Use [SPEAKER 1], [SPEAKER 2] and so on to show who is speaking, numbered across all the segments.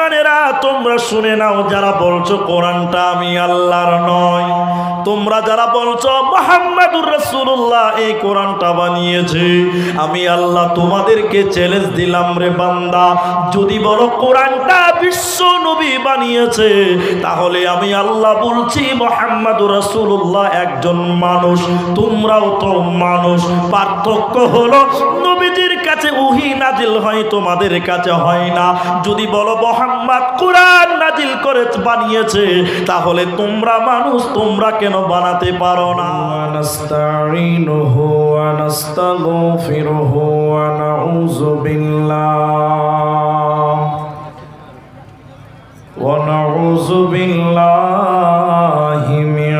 [SPEAKER 1] বেঈমানেরা তোমরা শুনে নাও, যারা বলছো কোরআনটা আমি আল্লাহর নয়, তোমরা যারা বলছো মুহাম্মাদুর রাসূলুল্লাহ এই কোরআনটা বানিয়েছে, আমি আল্লাহ তোমাদেরকে চ্যালেঞ্জ দিলাম রে বান্দা, যদি বলো কোরআনটা বিশ্ব নবী বানিয়েছে, তাহলে আমি আল্লাহ বলছি মুহাম্মাদুর রাসূলুল্লাহ একজন মানুষ, তোমরাও তো মানুষ। পার্থক্য হলো নবীজির কাছে ওহী নাজিল হয়, তোমাদের কাছে হয় না। যদি বলো মুহাম্মদ কোরআন নাজিল করে বানিয়েছে, তাহলে তোমরা মানুষ, তোমরা কেন বানাতে পারো না? নাস্তাঈনুহু ওয়া নাস্তাগফিরুহু ওয়া নাউযু বিল্লাহি মিন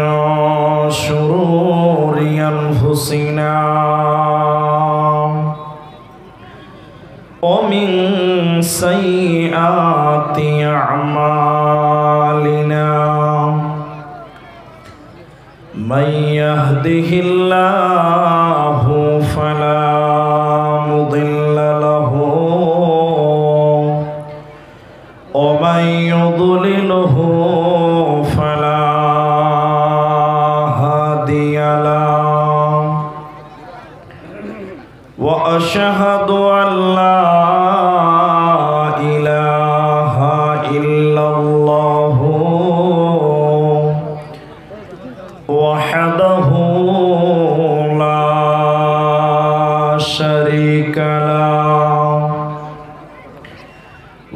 [SPEAKER 1] শুরুরি আনফুসিনা ওয়া মিন সাইয়্যাতি আমালিনা মান ইয়াহদিহিল্লাহু ফালা মুদিল্লা লাহু ওয়া মান ইউদ্লিলহু ফালা হাদিয়া লাহু ওয়া আশহাদু আল্লা ইলাহা ইল্লাল্লাহু ওয়াহদাহু লা শারীকা লাহু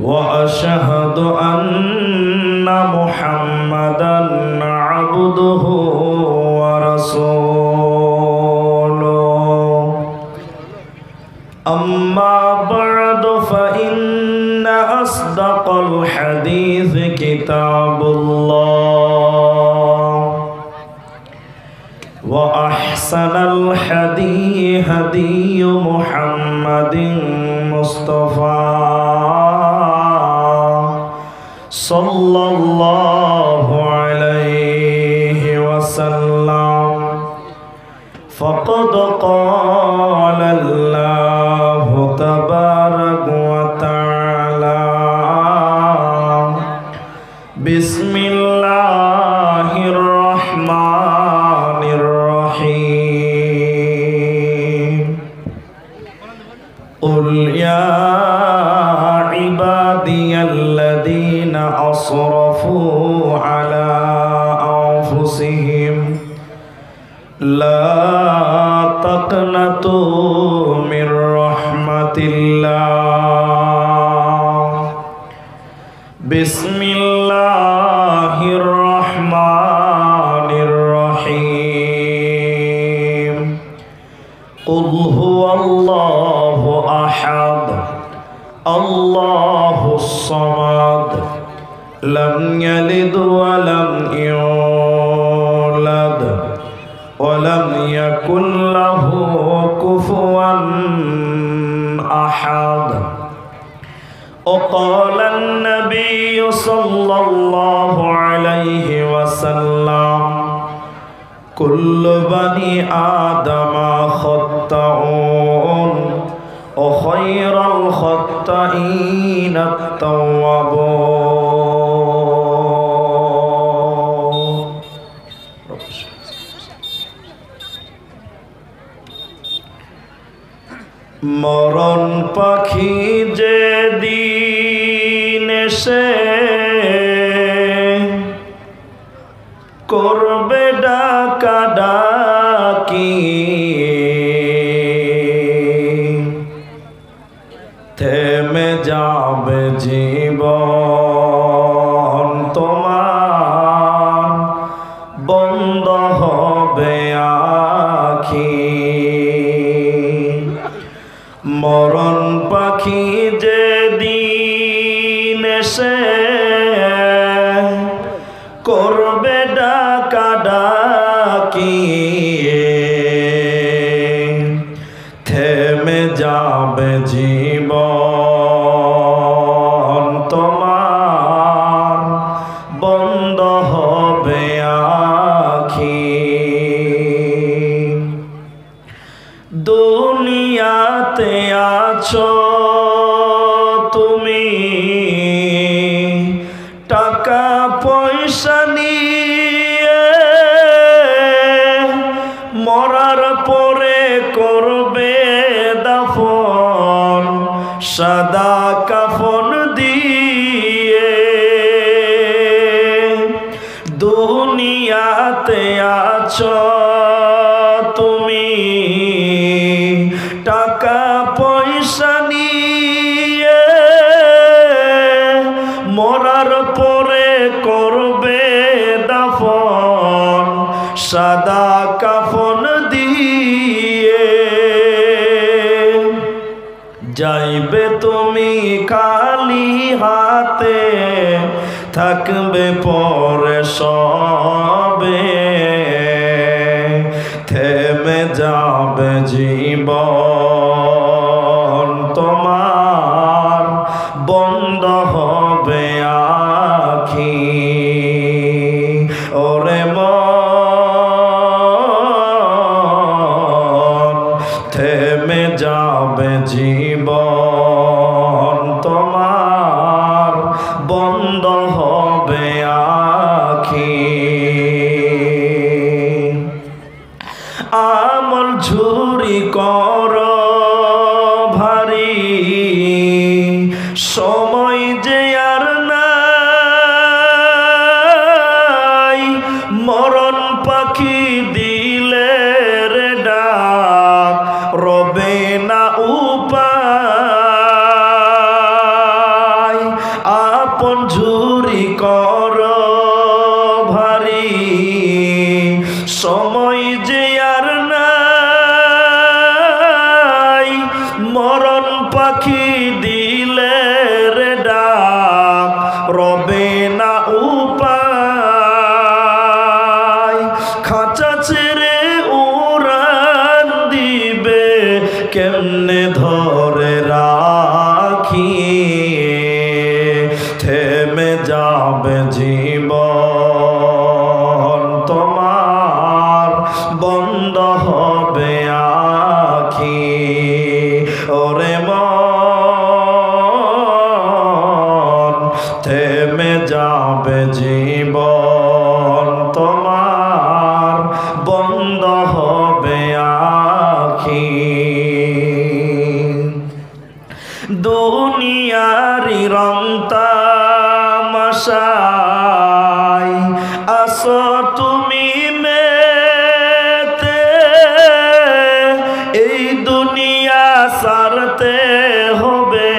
[SPEAKER 1] ওয়া আশহাদু আন্না মুহাম্মাদান আবদুহু ওয়া রাসূলুহু আম্মা বা'দু ফাইন্না আসদাকাল হাদীস কিতাবুল্লাহ ওয়া আহসানাল হাদী হাদিয়্যু মুহাম্মাদিন মুস্তাফা সাল্লাল্লাহু আলাইহি ওয়াসাল্লাম। ফাকাদ ক্বালা আল্লাহু তাবারাকা ওয়া তাআলা বিসমিল্লাহির রহমানির রহিম কুল ইয়া ইবাদিয়াল্লাযীনা আসরাফু আলা আনফুসিহিম লা তাকনাতু মির রাহমাতিল্লাহ বিসমিল্লাহির রহমানির রহিম কুল হুয়াল্লাহু আহাদ আল্লাহুস সামাদ লাম ইয়ালিদ ওয়া লাম ইউলাদ ওয়া লাম ইয়াকুল লাহু কুফুয়ান আহাদ। وقال النبي صلى الله عليه وسلم كل بني آدم خطاؤون وخير الخطائين التوابون। মরণ পাখি যে দিন এসে করবে ডাকা ডাকি, থেমে যাবে জীবন তোমার, বন্ধ হবে আখি। মরণ পাখি যে দিন এসে করবে ডাকা ডাকি, থেমে যাবে জীবন তোমার, বন্ধ হবে আখি। দুনিয়াতে আছো তুমি আছো তুমি টাকা পয়সা নিয়ে, মরার পরে করবে দাফন সাদা কাফন দিয়ে। যাইবে তুমি খালি হাতে, থাকবে পরে সবে, থেমে যাবে জীবন তোমার, বন্ধ হবে আখি। ওরে মন, থেমে যাবে জীবন তোমার, বন্ধ হবে আখি। আমল ঝুরি কর ভারী, সময় যে আর নাই, মরণ পাখি দিলে রে ডাক, রবে না উপায়। আপন ঝুরি কর ভারী, সময় যে আর নাই, মরণ পাখি দিলে রে ডাক, রবে না উপায়। খাঁচা ছেড়ে উড়ান দিবে, কেমনে ধরে রাখি, থেমে যাবে জীবন তোমার, বন্ধ হবে আখি। ওরে মন, থেমে যাবে জীবন তোমার, বন্ধ হবে আখি। দুনিয়ারি রং তামাশায় আসো তুমি মেতে, এই দুনিয়া সারতে হবে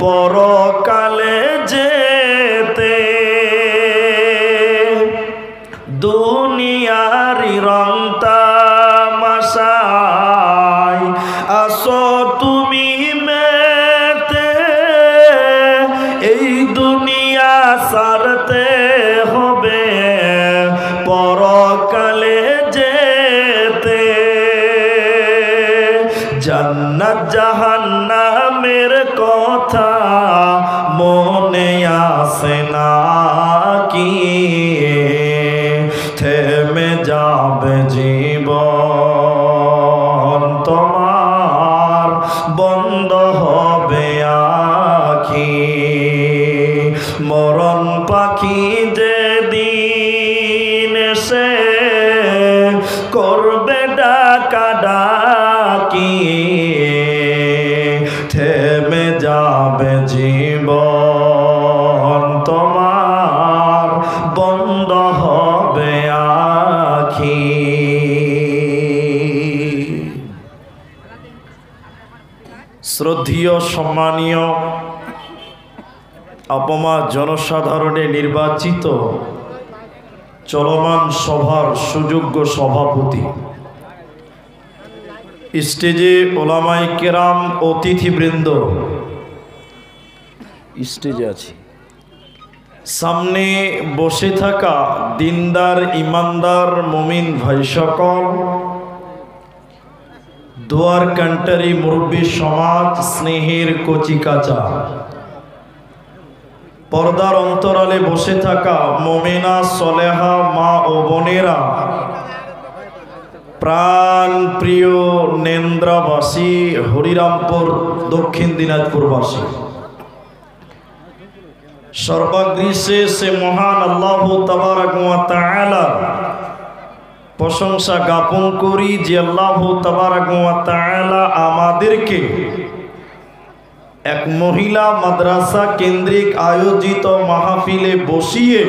[SPEAKER 1] পরকালে যেতে। দুনিয়ারি রং তামাশায় আসো তুমি মেতে, এই দুনিয়া সারতে হবে পরকালে যেতে। জান্নাত জাহান্নামের কথা মনে আসে না কি, থেমে যাবে জীবন তোমার, বন্ধ হবে আখি। মরণ পাখি যেদিন এসে করবে ডাকা ডাকি, থেমে যাবে জীবন তোমার, বন্ধ হবে আখি। শ্রদ্ধেয় সম্মানীয় আপমা জনসাধারণে নির্বাচিত চলমান সভার সুযোগ্য সভাপতি, স্টেজে ওলামায়ে কেরাম, অতিথিবৃন্দ স্টেজে আছে, সামনে বসে থাকা দিনদার ইমানদার মুমিন ভাই সকল, দুয়ার কান্টারি মুরব্বী সমাজ, স্নেহের কচিকাচা, পর্দার অন্তরালে বসে থাকা মুমিনা সলেহা মা ও বোনেরা, প্রাণ প্রিয় নেন্দ্রাবাসী, হরিরামপুর দক্ষিণ দিনাজপুরবাসী, সর্বাগ্রে সে মহান আল্লাহ তাবারক ওয়া তাআলা প্রশংসা জ্ঞাপন করি যে আল্লাহ তাবারক ওয়া তাআলা আমাদেরকে এক মহিলা মাদ্রাসা কেন্দ্রিক আয়োজিত মাহফিলে বসিয়ে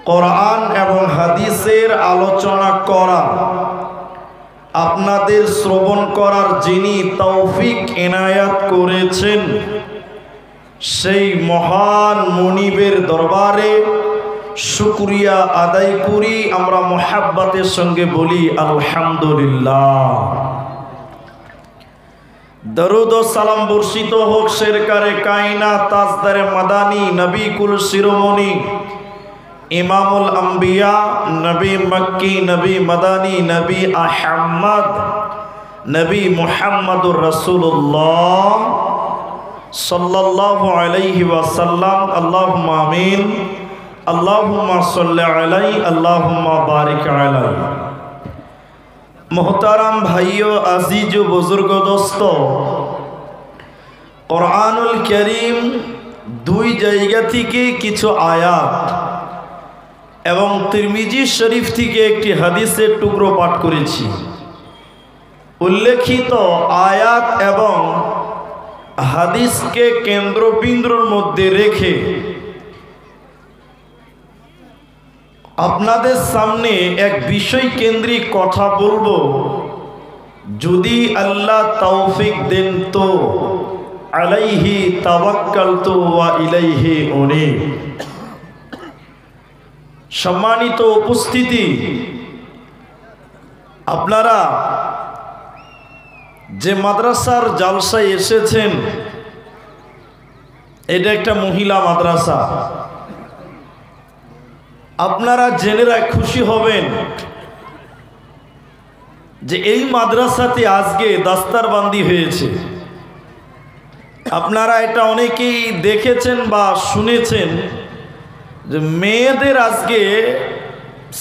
[SPEAKER 1] কোরআন এবং হাদিসের আলোচনা করা, আপনাদের শ্রবণ করার যিনি তৌফিক এনায়াত করেছেন, সেই মহান মুনিবের দরবারে শুকরিয়া আদায় করি। আমরা মুহাব্বতের সঙ্গে বলি আলহামদুলিল্লাহ। দরুদ ও সালাম বর্ষিত হোক শেরকারে কায়নাত তাজদারে মাদানী নবী কুল শিরোমণি ইমামুল আম্বিয়া নবী মক্কি নবী মাদানী নবী আহমদ নবী মুহাম্মদুর রাসূলুল্লাহ সাল্লাল্লাহু আলাইহি ওয়াসাল্লাম। আল্লাহুম্মা আমিন। আল্লাহুম্মা সাল্লি আলাইহি আল্লাহুম্মা বারিক আলাইহি। মোহতারাম ভাইও আজিজ ও বুজুর্গ দোস্ত, কোরআনুল কারীম দুই জায়গা থেকে কিছু আয়াত এবং তিরমিজি শরীফ থেকে একটি হাদিসের টুকরো পাঠ করেছি। উল্লেখিত আয়াত এবং হাদিসকে কেন্দ্রবিন্দুর মধ্যে রেখে আপনাদের সামনে এক বিষয় কেন্দ্রিক কথা বলবো। যদি আল্লাহ তৌফিক দেন তো আলাইহি তাওয়াক্কালতু ওয়া ইলাইহি উনীব। সম্মানিত উপস্থিতি, আপনারা যে মাদ্রাসার জালসায় এসেছেন, এটা একটা মহিলা মাদ্রাসা। আপনারা জেনে খুশি হবেন যে এই মাদ্রাসাতে আজকে দাস্তারবান্দি হয়েছে। আপনারা এটা অনেকেই দেখেছেন বা শুনেছেন যে মেয়েদের আজকে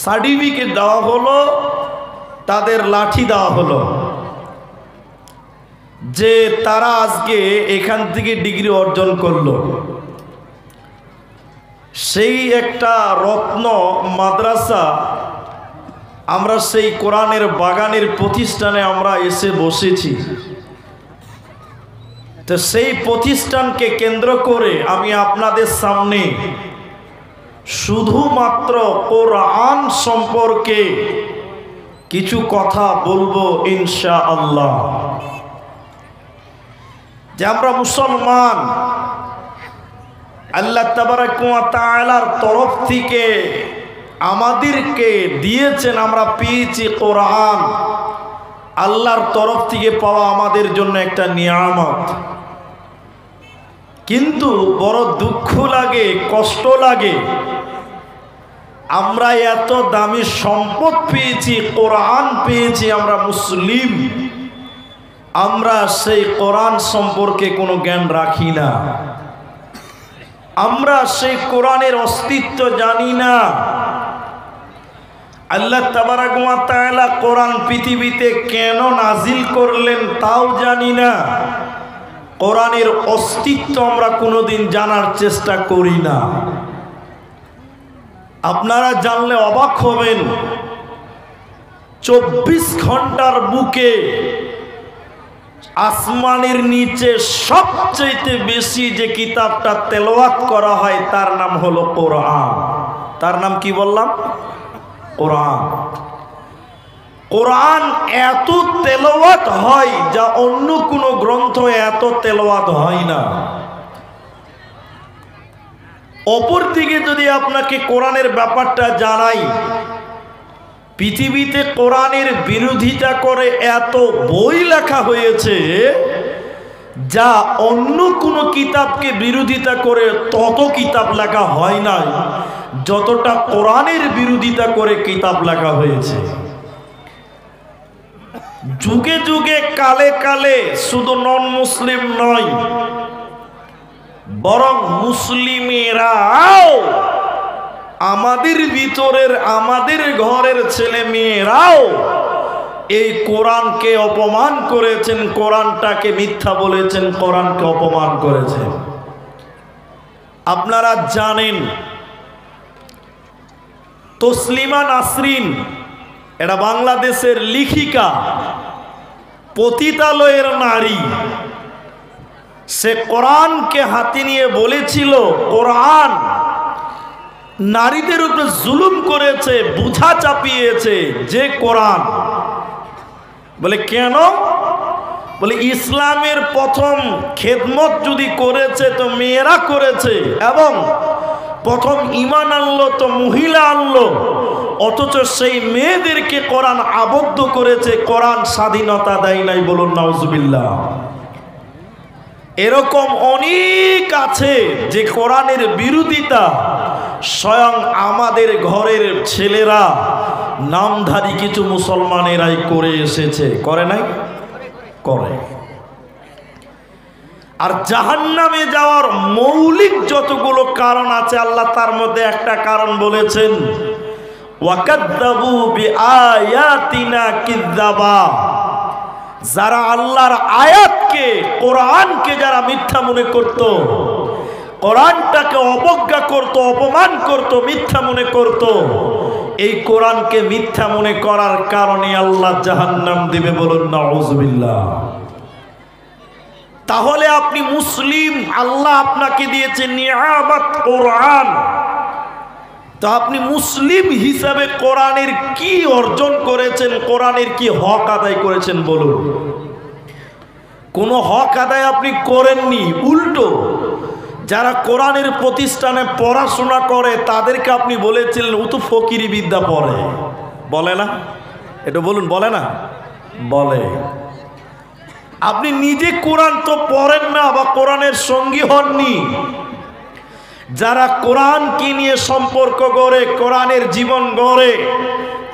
[SPEAKER 1] সার্টিফিকেট দেওয়া হলো, তাদের লাঠি দেওয়া হলো, যে তারা আজকে এখান থেকে ডিগ্রি অর্জন করলো। সেই একটা রত্ন মাদ্রাসা, আমরা সেই কোরআনের বাগানের প্রতিষ্ঠানে আমরা এসে বসেছি। তো সেই প্রতিষ্ঠানকে কেন্দ্র করে আমি আপনাদের সামনে শুধুমাত্র কোরআন সম্পর্কে কিছু কথা বলবো ইনশাআল্লাহ। যে আমরা মুসলমান, আল্লাহ তাবারাক ওয়া তাআলার তরফ থেকে আমাদেরকে দিয়েছেন, আমরা পেয়েছি কোরআন। আল্লাহর তরফ থেকে পাওয়া আমাদের জন্য একটা নিয়ামত। কিন্তু বড় দুঃখ লাগে, কষ্ট লাগে, আমরা এত দামি সম্পদ পেয়েছি, কোরআন পেয়েছি, আমরা মুসলিম, আমরা সেই কোরআন সম্পর্কে কোনো জ্ঞান রাখি না। আমরা সেই কোরআনের অস্তিত্ব জানি না। আল্লাহ তাবারাক ওয়া তাআলা কোরআন পৃথিবীতে কেন নাজিল করলেন তাও জানি না। কোরআনের অস্তিত্ব আমরা কোনোদিন জানার চেষ্টা করি না। আপনারা জানলে অবাক হবেন, 24 ঘন্টার বুকে আসমানের নিচে সবচেয়ে বেশি যে কিতাবটা তেলাওয়াত করা হয় তার নাম হলো কোরআন। তার নাম কি বললাম? কোরআন। কোরআন এত তেলাওয়াত হয় যা অন্য কোনো গ্রন্থ এত তেলাওয়াত হয় না। অপরদিকে যদি আপনাকে কোরআনের ব্যাপারটা জানাই, পৃথিবীতে কোরআনের বিরোধিতা করে এত বই লেখা হয়েছে যা অন্য কোনো কিতাবকে বিরোধিতা করে তত কিতাব লেখা হয় নাই যতটা কোরআনের বিরোধিতা করে কিতাব লেখা হয়েছে। যুগে যুগে কালে কালে শুধু নন মুসলিম নয়, বরং মুসলিমেরাও, আমাদের ভিতরের আমাদের ঘরের ছেলে মেয়েরাও এই কোরআনকে অপমান করেছেন, কোরআনটাকে মিথ্যা বলেছেন, কোরআনকে অপমান করেছেন। আপনারা জানেন তসলিমা নাসরিন, এটা বাংলাদেশের লেখিকা, পতিতালয়ের নারী। সে কোরআনকে হাতে নিয়ে বলেছিল, কোরআন নারীদের উপরে জুলুম করেছে, বোঝা চাপিয়েছে যে কোরআন। বলে কেন? বলে ইসলামের প্রথম খেদমত যদি করেছে তো মেয়েরা করেছে, এবং প্রথম ঈমান আনলো তো মহিলা আনলো, অথচ সেই মেয়েদেরকে কোরআন আবদ্ধ করেছে, কোরআন স্বাধীনতা দেয় নাই। বলুন নাউজুবিল্লাহ। এরকম অনেক আছে যে কোরআনের বিরোধিতা স্বয়ং আমাদের ঘরের ছেলেরা, নামধারী কিছু মুসলমানেরাই করে এসেছে। করে নাই? করে। আর জাহান্নামে যাওয়ার মৌলিক যতগুলো কারণ আছে, আল্লাহ তার মধ্যে একটা কারণ বলেছেন, ওয়াকাযযাবু বিআয়াতিনা কিযযাবা। যারা আল্লাহর আয়াতকে, কোরআনকে যারা মিথ্যা মনে করত, কোরআনটাকে অবজ্ঞা করত, অপমান করত, মিথ্যা মনে করত, এই কোরআনকে মিথ্যা মনে করার কারণে আল্লাহ জাহান্নাম দিবে। বলুন নাউজুবিল্লাহ। তাহলে আপনি মুসলিম, আল্লাহ আপনাকে দিয়েছে নিয়ামত কোরআন, তো আপনি মুসলিম হিসাবে কোরআনের কি অর্জন করেছেন, কোরআনের কি হক আদায় করেছেন? বলুন। কোনো হক আদায় আপনি করেননি। উল্টো যারা কোরআনের প্রতিষ্ঠানে পড়াশোনা করে তাদেরকে আপনি বলেছিলেন ও তো ফকিরি বিদ্যা পড়ে। বলে না? এটা বলুন, বলে না? বলে। আপনি নিজে কোরআন তো পড়েন না বা কোরআনের সঙ্গী হননি। যারা কোরআনকে নিয়ে সম্পর্ক গড়ে, কোরআনের জীবন গড়ে,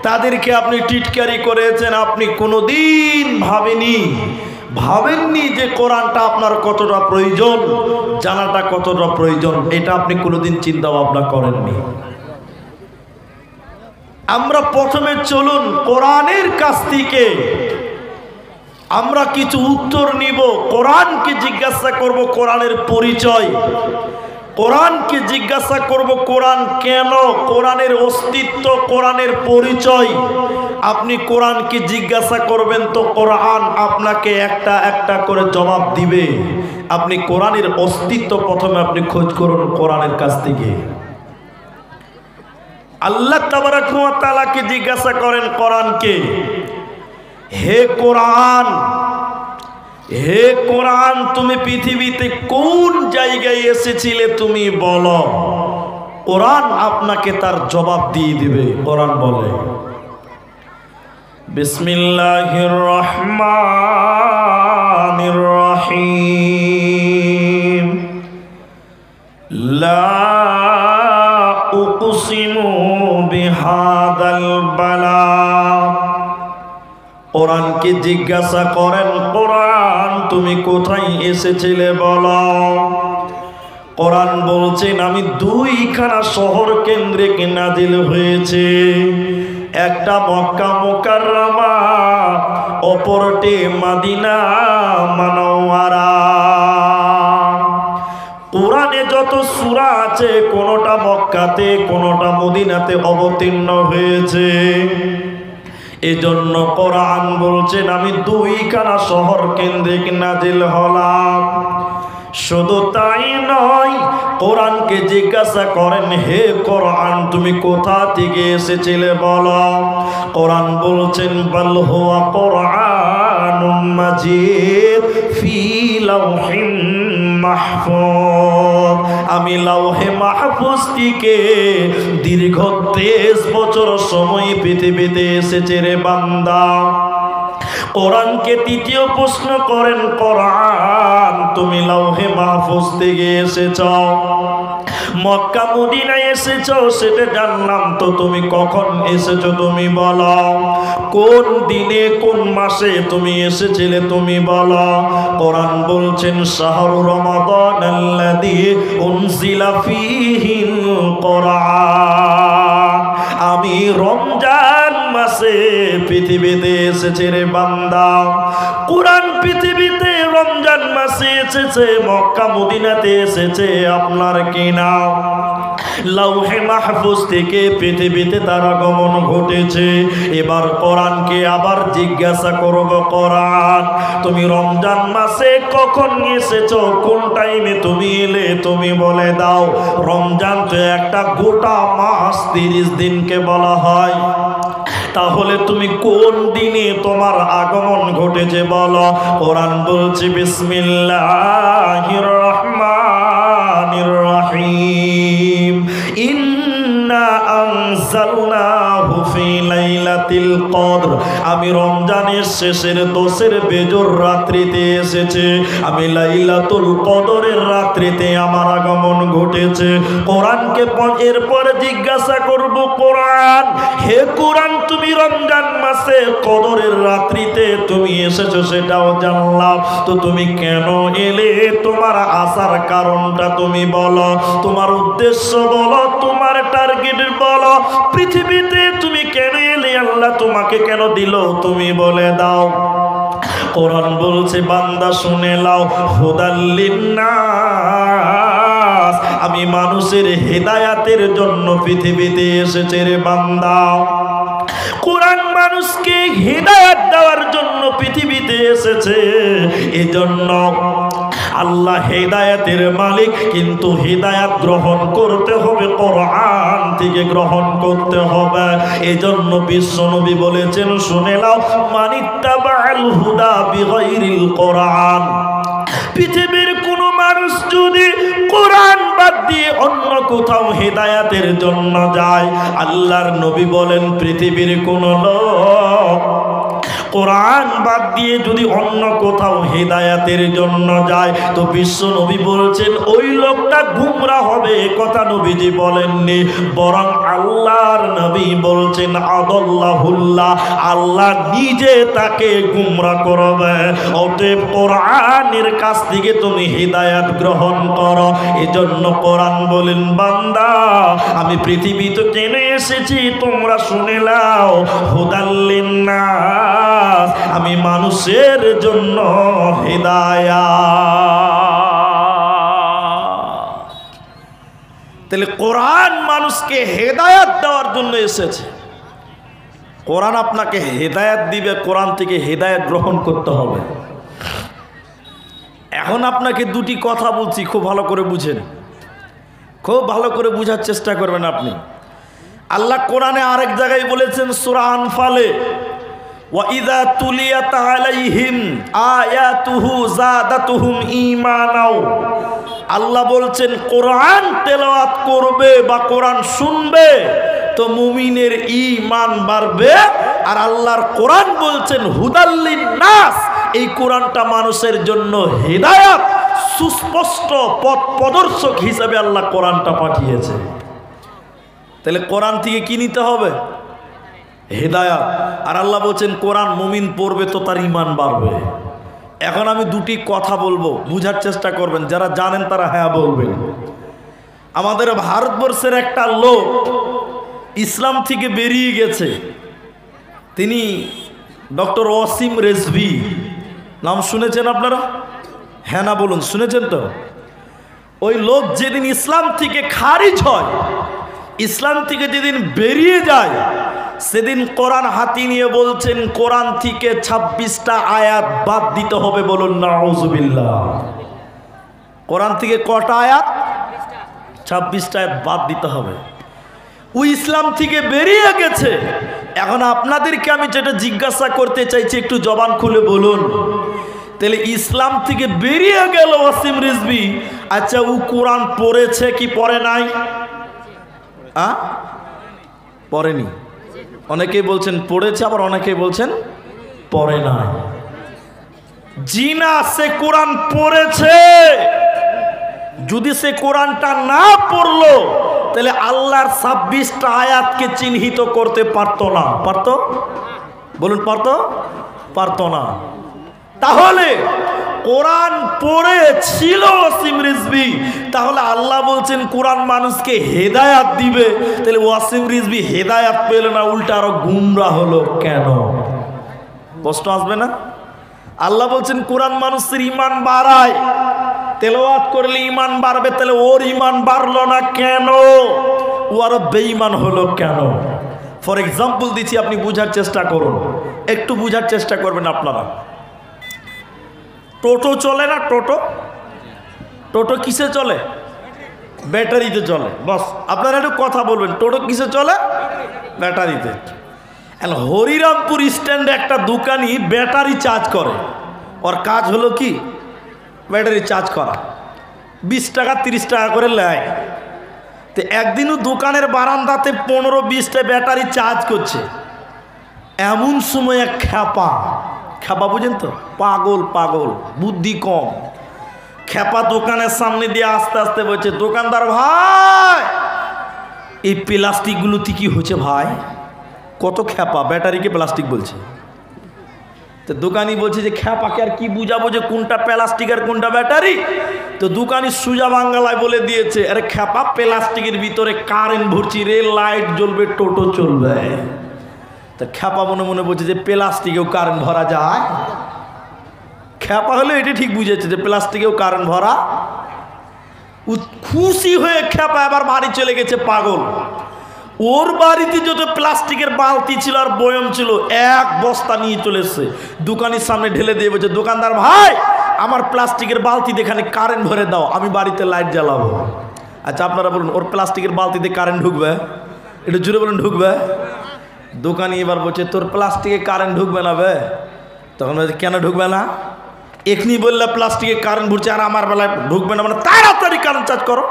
[SPEAKER 1] তাদেরকে আপনি টিটকারি করেছেন। আপনি কোনোদিন ভাবেননি যে কোরআনটা আপনার কতটা প্রয়োজন, জানাটা কতটা প্রয়োজন, এটা আপনি কোনোদিন চিন্তা ভাবনা করেননি। আমরা প্রথমে চলুন কোরআনের কাছ থেকে আমরা কিছু উত্তর নিব। কোরআনকে জিজ্ঞাসা করব কোরআনের পরিচয়, কোরআনকে জিজ্ঞাসা করব কোরআন কেন, কোরআনের অস্তিত্ব, কোরআনের পরিচয়। আপনি কোরআনকে জিজ্ঞাসা করবেন তো কোরআন আপনাকে একটা একটা করে জবাব দিবে। আপনি কোরআনের অস্তিত্ব প্রথমে আপনি খোঁজ করুন কোরআনের কাছ থেকে। আল্লাহ তাবারাক ওয়া তাআলাকে জিজ্ঞাসা করেন কোরআনকে, হে কোরআন, হে কোরআন, তুমি পৃথিবীতে কোন জায়গায় এসেছিলে তুমি বলো। কোরআন আপনাকে তার জবাব দিয়ে দিবে। কোরআন বলে, বিসমিল্লাহির রহমানির রহিম, লা উকসিমু বিহাদাল বালাদ। কোরআনকে জিজ্ঞাসা করেন, কোরআন তুমি কোথায় এসেছিলে বলো। কোরআন বলছেন আমি দুইখানা শহর কেন্দ্রিক নাজিল হয়েছে, একটা মক্কা মুকাররমা, অপরটি মদিনা মুনাওয়ারা। কোরআনে যত সূরা আছে কোনটা মক্কাতে কোনটা মদিনাতে অবতীর্ণ হয়েছে। এজন্য কোরআন বলছেন আমি দুইখানা শহর কেন্দ্রিক নাজিল হলাম। শুধু তাই নয়, কোরআনকে জিজ্ঞাসা করেন, হে কোরআন তুমি কোথা থেকে এসেছিলে বলো। কোরআন বলছেন বাল হুয়া কোরআনুম মাজিদ ফি লাওহিম মাহফুজ। আমি লাওহে মাহফুজ থেকে দীর্ঘ 23 বছর সময় পৃথিবীতে এসেছে রে বান্দা। কোরআনকে তৃতীয় প্রশ্ন করেন, কোরআন তুমি লাওহে মাহফুজ থেকে এসেছ, মক্কা মদিনায় এসেছ সেটা জানলাম, তো তুমি কখন এসেছো তুমি বলো। কোন দিনে কোন মাসে তুমি এসেছিলে তুমি বলো। কোরআন বলছেন শাহরু রমাদানাল্লাযী উনজিলা ফীহিল কোরআন। আমি রমজান মাসে পৃথিবীতে এসেছে রে বান্দা। কোরআন পৃথিবীতে রমজান মাসে এসেছে, মক্কা মদিনাতে এসেছে আপনার কিনা লাউহে মাহফুজ থেকে পৃথিবীতে তার আগমন ঘটেছে। এবার কোরআনকে আবার জিজ্ঞাসা করব, কোরআন তুমি রমজান মাসে কখন এসেছো, কোন টাইমে তুমি এলে তুমি বলে দাও। রমজান তো একটা গোটা মাস 30 দিনকে বলা হয়, তাহলে তুমি কোন দিনে তোমার আগমন ঘটেছে বলো। কোরআন বলছে বিসমিল্লাহির রহমানির রহিম, ইন্না আনজালনাহু ফি লাইলাতিল কদর। আমি রমজানের শেষের 10-এর বেজর রাত্রিতে এসেছে, আমি লাইলাতুল কদরের রাত্রিতে আমার আগমন ঘটেছে। কোরআনকে এরপর জিজ্ঞাসা করব, কোরআন হে কোরআন তুমি রমজান মাসে কদরের রাত্রিতে তুমি এসেছো সেটাও জানলাম, তো তুমি কেন এলে, তোমার আসার কারণটা তুমি বলো, তোমার উদ্দেশ্য বলো, তোমার টার্গেট বলো, পৃথিবীতে তুমি কেন এলে, আল্লাহ তোমাকে কেন দিল তুমি বলে দাও। কোরআন বলছে বান্দা শুনে লাও, হুদাল লিন্নাস, আমি মানুষের হেদায়াতের জন্য পৃথিবীতে এসেছে রে বান্দা। কোরআন মানুষকে হেদায়াত দেওয়ার জন্য পৃথিবীতে এসেছে। এজন্য আল্লাহ হেদায়াতের মালিক, কিন্তু হেদায়াত গ্রহণ করতে হবে কোরআন থেকে গ্রহণ করতে হবে। এজন্য বিশ্বনবী বলেছেন শুনে নাও, মানিত্তাবাল হুদা বিগাইরিল কোরআন, পৃথিবীর কোন মানুষ যদি কোরআন বাদ দিয়ে অন্য কোথাও হেদায়াতের জন্য যায়, আল্লাহর নবী বলেন পৃথিবীর কোন লোক কোরআন বাদ দিয়ে যদি অন্য কোথাও হেদায়াতের জন্য যায়, তো বিশ্ব নবী বলছেন ওই লোকটা গুমরাহ হবে। কথা নবীজি বলেননি, বরং আল্লাহর নবী বলছেন আদাল্লাহুল্লাহ, আল্লাহ নিজে তাকে গুমরাহ করবে। অতএব কোরআনের কাছ থেকে তুমি হেদায়াত গ্রহণ করো। এজন্য কোরআন বলেন বান্দা আমি পৃথিবীতে কেন এসেছি তোমরা শুনে নাও, হুদাল লিন্নাস, আমি মানুষের জন্য হেদায়াত। তাহলে কোরআন মানুষকে হেদায়াত দেওয়ার জন্য এসেছে। কোরআন আপনাকে হেদায়াত দিবে, কোরআন থেকে হেদায়াত গ্রহণ করতে হবে। এখন আপনাকে দুটি কথা বলছি, খুব ভালো করে বুঝেন, খুব ভালো করে বুঝার চেষ্টা করবেন আপনি। আল্লাহ কোরআনে আরেক জায়গায় বলেছেন সূরা আনফালে, ওয়াইদা তুলিয়াত আলাইহিম আয়াতুহু যাদাতুহুম ঈমানাও। আল্লাহ বলছেন কোরআন তেলাওয়াত করবে বা কোরআন শুনবে তো মুমিনের ঈমান বাড়বে। আর আল্লাহর কোরআন বলছেন হুদাল লিন্নাস, এই কোরআনটা মানুষের জন্য হেদায়াত, সুস্পষ্ট পথ প্রদর্শক হিসেবে আল্লাহ কোরআনটা পাঠিয়েছে। তাহলে কোরআন থেকে কি নিতে হবে? হেদায়াত। আর আল্লাহ বলছেন কোরআন মুমিন পড়বে তো তার ঈমান বাড়বে। এখন আমি দুটি কথা বলবো, বুঝার চেষ্টা করবেন, যারা জানেন তারা হ্যাঁ বলবেন। আমাদের ভারতবর্ষের একটা লোক ইসলাম থেকে বেরিয়ে গেছে, তিনি ডক্টর ওয়াসিম রেজভি, নাম শুনেছেন আপনারা? হ্যাঁ না বলুন, শুনেছেন তো? ওই লোক যেদিন ইসলাম থেকে খারিজ হয়, ইসলাম থেকে যেদিন বেরিয়ে যায়, সেদিন কোরআন হাতি নিয়ে বলছেন কোরআন থেকে 26টা আয়াত বাদ দিতে হবে। বলুন নাউজুবিল্লাহ। কোরআন থেকে কটা আয়াত? 26টা আয়াত বাদ দিতে হবে। ওই ইসলাম থেকে বেরিয়ে গেছে। এখন আপনাদেরকে আমি যেটা জিজ্ঞাসা করতে চাইছি, একটু জবান খুলে বলুন। তাহলে ইসলাম থেকে বেরিয়ে গেল ওয়াসিম রিজভী, আচ্ছা ও কোরআন পড়েছে কি পড়ে নাই? পড়েনি। অনেকেই বলছেন পড়েছে, আবার অনেকেই বলছেন পড়ে নাই। জিনা, সে কোরআন পড়েছে। যদি সে কোরআনটা না পড়লো তাহলে আল্লাহর 26টা আয়াতকে চিহ্নিত করতে পারতো না। পারতো? বলুন পারতো? পারতো না। তাহলে কোরআন পড়েছিল ওয়াসিম রিজভী, তাহলে আল্লাহ বলছেন কোরআন মানুষকে হেদায়াত দিবে, তাহলে ওয়াসিম রিজভী হেদায়াত পেল না, উল্টা আরো গুমরাহ হলো কেন? প্রশ্ন আসবে না? আল্লাহ বলছেন কোরআন মানুষের ঈমান বাড়ায়, তেলাওয়াত করলে ঈমান বাড়বে, তাহলে ওর ঈমান বাড়লো না কেন? ও আরো বেঈমান হলো কেন? ফর এক্সাম্পল দিচ্ছি, আপনি বুঝার চেষ্টা করুন, একটু বুঝার চেষ্টা করবেন আপনারা। টোটো চলে না? টোটো টোটো কিসে চলে? ব্যাটারিতে চলে। বস আপনারা একটু কথা বলবেন, টোটো কিসে চলে? ব্যাটারিতে। হরিরামপুর স্ট্যান্ডে একটা দোকানি ব্যাটারি চার্জ করে, ওর কাজ হলো কি ব্যাটারি চার্জ করা, 20 টাকা 30 টাকা করে নেয়। তো একদিনও দোকানের বারান্দাতে 15-20টা ব্যাটারি চার্জ করছে। এমন সময় এক খ্যাপা, খ্যাপা বুঝেন তো, পাগল পাগল বুদ্ধি কম, খ্যাপা দোকানের সামনে দিয়ে আস্তে আস্তে বলছে, দোকানদার ভাই এই প্লাস্টিকগুলো কি হচ্ছে ভাই? কত খ্যাপা, ব্যাটারিকে প্লাস্টিক বলছে। তো দোকানি বলছে যে খ্যাপাকে আর কি বুঝাবো যে কোনটা প্লাস্টিক আর কোনটা ব্যাটারি? তো দোকানি সুজা বাংলায় বলে দিয়েছে, আরে খ্যাপা প্লাস্টিকের ভিতরে কারেন্ট ভরছি, রেল লাইট জ্বলবে, টোটো চলবে। তো খ্যাপা মনে মনে বলছে যে প্লাস্টিকেও কারেন্ট ভরা যায়। খ্যাপা হলে এটি ঠিক বুঝেছে যে প্লাস্টিকেও কারেন্ট ভরা। খুশি হয়ে খ্যাপা আবার বাড়ি চলে গেছে পাগল। ওর বাড়িতে যত প্লাস্টিকের বালতি ছিল আর বয়ম ছিল, এক বস্তা নিয়ে চলে এসছে, দোকানের সামনে ঢেলে দিয়ে বলছে, দোকানদার ভাই আমার প্লাস্টিকের বালতিতে এখানে কারেন্ট ভরে দাও, আমি বাড়িতে লাইট জ্বালাবো। আচ্ছা আপনারা বলুন, ওর প্লাস্টিকের বালতিতে কারেন্ট ঢুকবে? একটু জুড়ে বলুন, ঢুকবে? দোকানি এবার বলছে, তোর প্লাস্টিকে কারেন্ট ঢুকবে না বে। তখন বলছে, কেন ঢুকবে না? এখনি বললে প্লাস্টিকে কারেন্ট ভরছে আর আমার বেলায় ঢুকবে না, মানে তাড়াতাড়ি কারেন্ট চার্জ করো।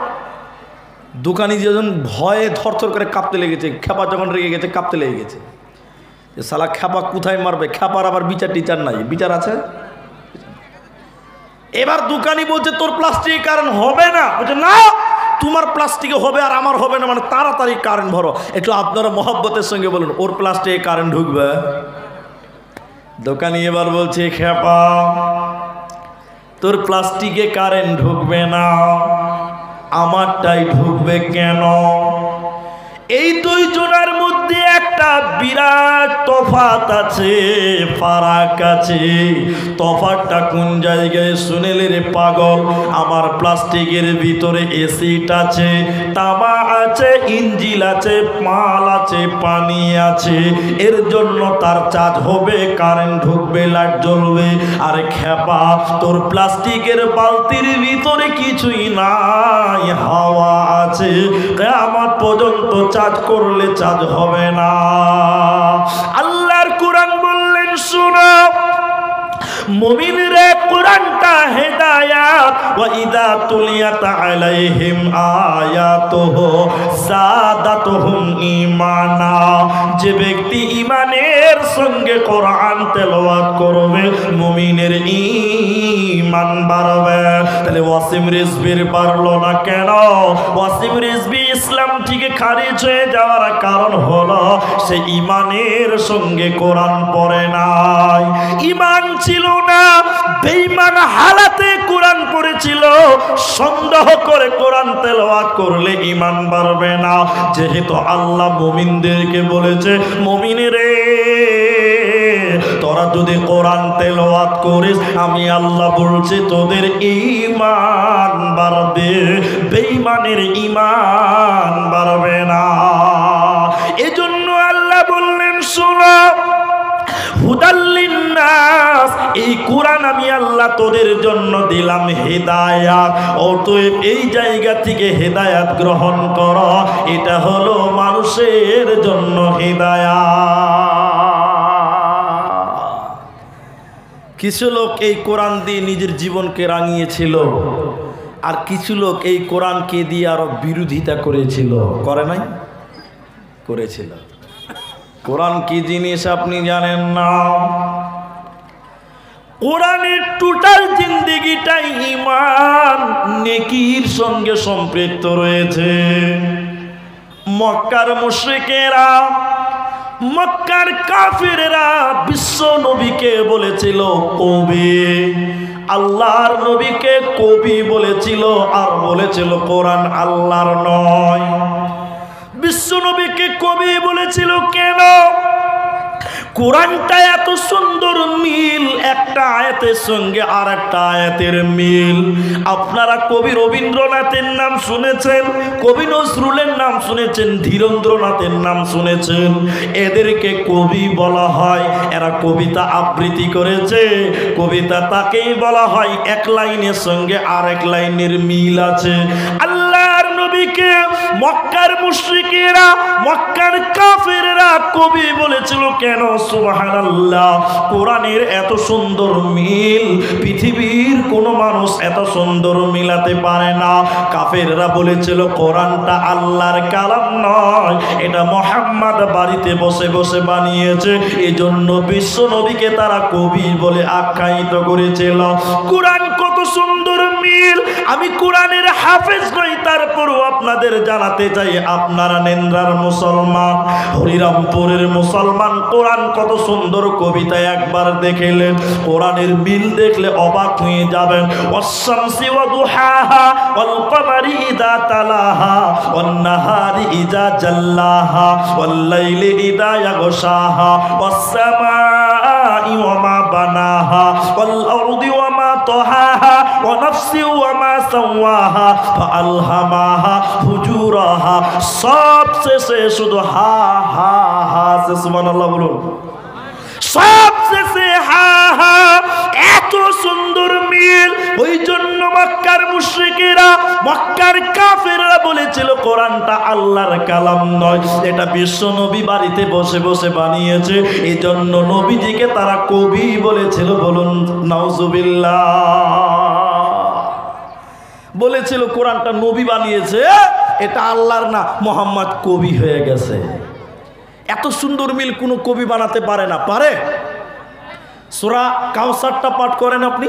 [SPEAKER 1] দোকানি যখন ভয়ে থরথর করে কাঁপতে লেগেছে, খ্যাপা যখন রেগে গেছে কাঁপতে লেগে গেছে, যে শালা খ্যাপা কোথায় মারবে, খ্যাপার আবার বিচার টিচার নাই, বিচার আছে। এবার দোকানি বলছে, তোর প্লাস্টিকে কারেন্ট হবে না। বলছে, না তোমার প্লাস্টিকে হবে আর আমার হবে না, মানে তাড়াতাড়ি কারেন্ট ভরো। একটু আপনারা মহব্বতের সঙ্গে বলুন, ওর প্লাস্টিকে কারেন্ট ঢুকবে? দোকানি এবার বলছে, খ্যাপা তোর প্লাস্টিকে কারেন্ট ঢুকবে না, আমারটাই ঢুকবে কেন? এই দুই জনের মধ্যে একটা বিরাট তফাৎ আছে, ফারাক আছে। তফাৎটা কোন জায়গায় শুনেলে রে পাগল? আমার প্লাস্টিকের ভিতরে এসিড আছে, তামা আছে, ইঞ্জিল আছে, মাল আছে, পানি আছে, এর জন্য তার চার্জ হবে, কারেন্ট ঢুকবে, লাইট জ্বলবে। আর খ্যাপা তোর প্লাস্টিকের বালতির ভিতরে কিছুই নাই, হাওয়া আছে, কিয়ামত পর্যন্ত চার্জ করলে চার্জ হবে না। আল্লাহর কোরআন বললেন, শোনো মুমিনরা, কোরআনটা হেদায়াত, ওয়া ইযা তুলিয়াত আলাইহিম আয়াতুহু যাদাতুহুম ঈমানা। যে ব্যক্তি ঈমানের সঙ্গে কোরআন তেলাওয়াত করবে, মুমিনের ঈমান বাড়বে। তাহলে ওয়াসিম রিজভীর বাড়লো না কেন? ওয়াসিম রিজভী ইসলাম থেকে খারিজ হয়ে যাওয়ার কারণ হলো সে ঈমানের সঙ্গে কোরআন পড়ে নাই, ঈমান ছিল না, বেঈমান হালাতে কোরআন পড়েছিল। সন্দেহ করে কোরআন তেলাওয়াত করলে ঈমান বাড়বে না। যেহেতু আল্লাহ মুমিনদেরকে বলেছে, মুমিনেরে তোরা যদি কোরআন তেলাওয়াত করিস, আমি আল্লাহ বলছি তোদের ঈমান বাড়বে, বেঈমানের ঈমান বাড়বে না। এজন্য আল্লাহ বললেন, শোনো হুদাল্লিন নাস, এই কোরআন আমি আল্লাহ তোদের জন্য দিলাম হেদায়াত। অতএব এই জায়গা থেকে হেদায়াত গ্রহণ কর, এটা হলো মানুষের জন্য হেদায়াত। কিছু লোক এই কোরআন দিয়ে নিজের জীবনকে রাঙিয়েছিল, আর কিছু লোক এই কোরআনকে দিয়ে আরো বিরোধিতা করেছিল। করে নাই? করেছিল। কোরআন কি জিনিস আপনি জানেন না? কোরআনের টোটাল জিন্দেগিটাই ঈমান নেকির সঙ্গে সম্পৃক্ত রয়েছে। মক্কার মুশরিকেরা, মক্কার কাফিররা বিশ্ব নবীকে বলেছিল, কবে আল্লাহর নবীকে কবি বলেছিল আর বলেছিল কোরআন আল্লাহর নয়। বিশ্ব নবীকে কবি বলেছিল কেন? কোরআনটা এত সুন্দর মিল, একটা আয়াতের সঙ্গে আর একটা আয়াতের মিল। আপনারা কবি রবীন্দ্রনাথের নাম শুনেছেন, কবি নজরুলের নাম শুনেছেন, ধীরেন্দ্রনাথের নাম শুনেছেন। এদেরকে কবি বলা হয়, এরা কবিতা আবৃত্তি করেছে। কবিতা তাকেই বলা হয় এক লাইনের সঙ্গে আর এক লাইনের মিল আছে। আল্লাহর নবীকে মক্কার মুশরিকেরা, মক্কার কাফেররা কবি বলেছিল কেন? সুবহানাল্লাহ। কোরআনের এত সুন্দর মিল পৃথিবীর কোনো মানুষ এত সুন্দর মিলাতে পারে না। কাফেররা বলেছিল কোরআনটা আল্লাহর কালাম নয়, এটা মুহাম্মদ বাড়িতে বসে বসে বানিয়েছে। এজন্য বিশ্ব নবীকে তারা কবি বলে আখ্যায়িত করেছিল। কোরআন কত সুন্দর মিল। আমি কোরআনের হাফেজ নই, তারপরও আপনাদের জানাতে চাই, আপনারা নেন্দ্রার মুসলমান, হরিরামপুরের মুসলমান, কোরআন কত সুন্দর কবিতা একবার দেখলেন, কোরআনের মিল দেখলে অবাক হয়ে যাবেন। ওয়াশ-শামসি ওয়া দুহাহা ওয়াল কমারি ইযা তালাহা ওয়ান নাহারি ইযা জাল্লাহা ওয়াল লাইলি ইযা ইয়াগশাহা ওয়াস সামাই ওয়া মা বানাহা ওয়াল আরদি ওয়া মা তাহাহা ওয়া নাফসি ওয়া মা সাওয়াহা ফাআলহামাহা ফুজুরাহা। সব শেষে শুধু হা হা হা। সুবহানাল্লাহ বলুন। সব শেষে হা হা। এত সুন্দর মিল। ওই জন্য মক্কার মুশরিকেরা, মক্কার কাফেররা বলেছিল কোরআনটা আল্লাহর কালাম নয়, এটা বিশ্ব নবী বাড়িতে বসে বসে বানিয়েছে। এই জন্য নবীজিকে তারা কবি বলেছিল। বলুন নাউজুবিল্লাহ। বলেছিল কোরআনটা নবী বানিয়েছে, এটা আল্লাহর না, মুহাম্মদ কবি হয়ে গেছে। এত সুন্দর মিল কোনো কবি বানাতে পারে না। পারে? সূরা কাউসারটা পাঠ করেন আপনি,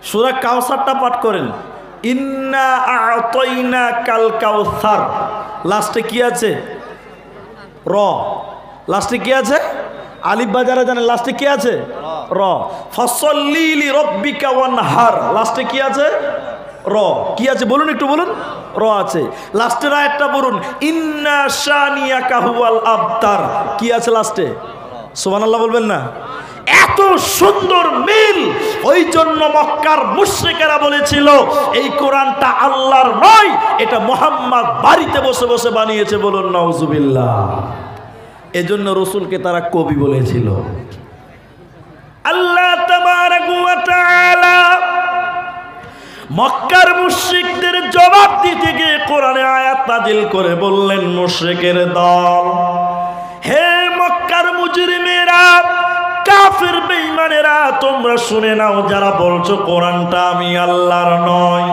[SPEAKER 1] সূরা কাউসারটা পাঠ করেন। ইন্না আ'তাইনা কাল কাউসার, লাস্টে কি আছে? র। লাস্টে কি আছে? আলিফ বাজারে জানেন লাস্টে কি আছে? র। ফাসাল্লি লিরাব্বিকা ওয়ানহার, লাস্টে কি আছে? র। কি আছে বলুন, একটু বলুন। র আছে। লাস্টের আয়াতটা বলুন, ইন্না শানিয়াকা হুয়াল আবতার, কি আছে লাস্টে? সুবহানাল্লাহ বলবেন না? এত সুন্দর মিল। ওই জন্য মক্কার মুশরিকেরা বলেছিল এই কোরআনটা আল্লাহর নয়, এটা মুহাম্মদ বাড়িতে বসে বসে বানিয়েছে। বলুন নাউজুবিল্লাহ। এজন্য রাসূলকে তারা কবি বলেছিল। আল্লাহ তাবারাক ওয়া তাআলা মক্কার মুশরিকদের জবাব দিতে গিয়ে কোরআনে আয়াত নাজিল করে বললেন, মুশরিকের দল, হে মক্কার মুজরিমেরা, কাফের বেঈমানেরা, তোমরা শুনে নাও, যারা বলছো কোরআনটা আমি আল্লাহর নয়,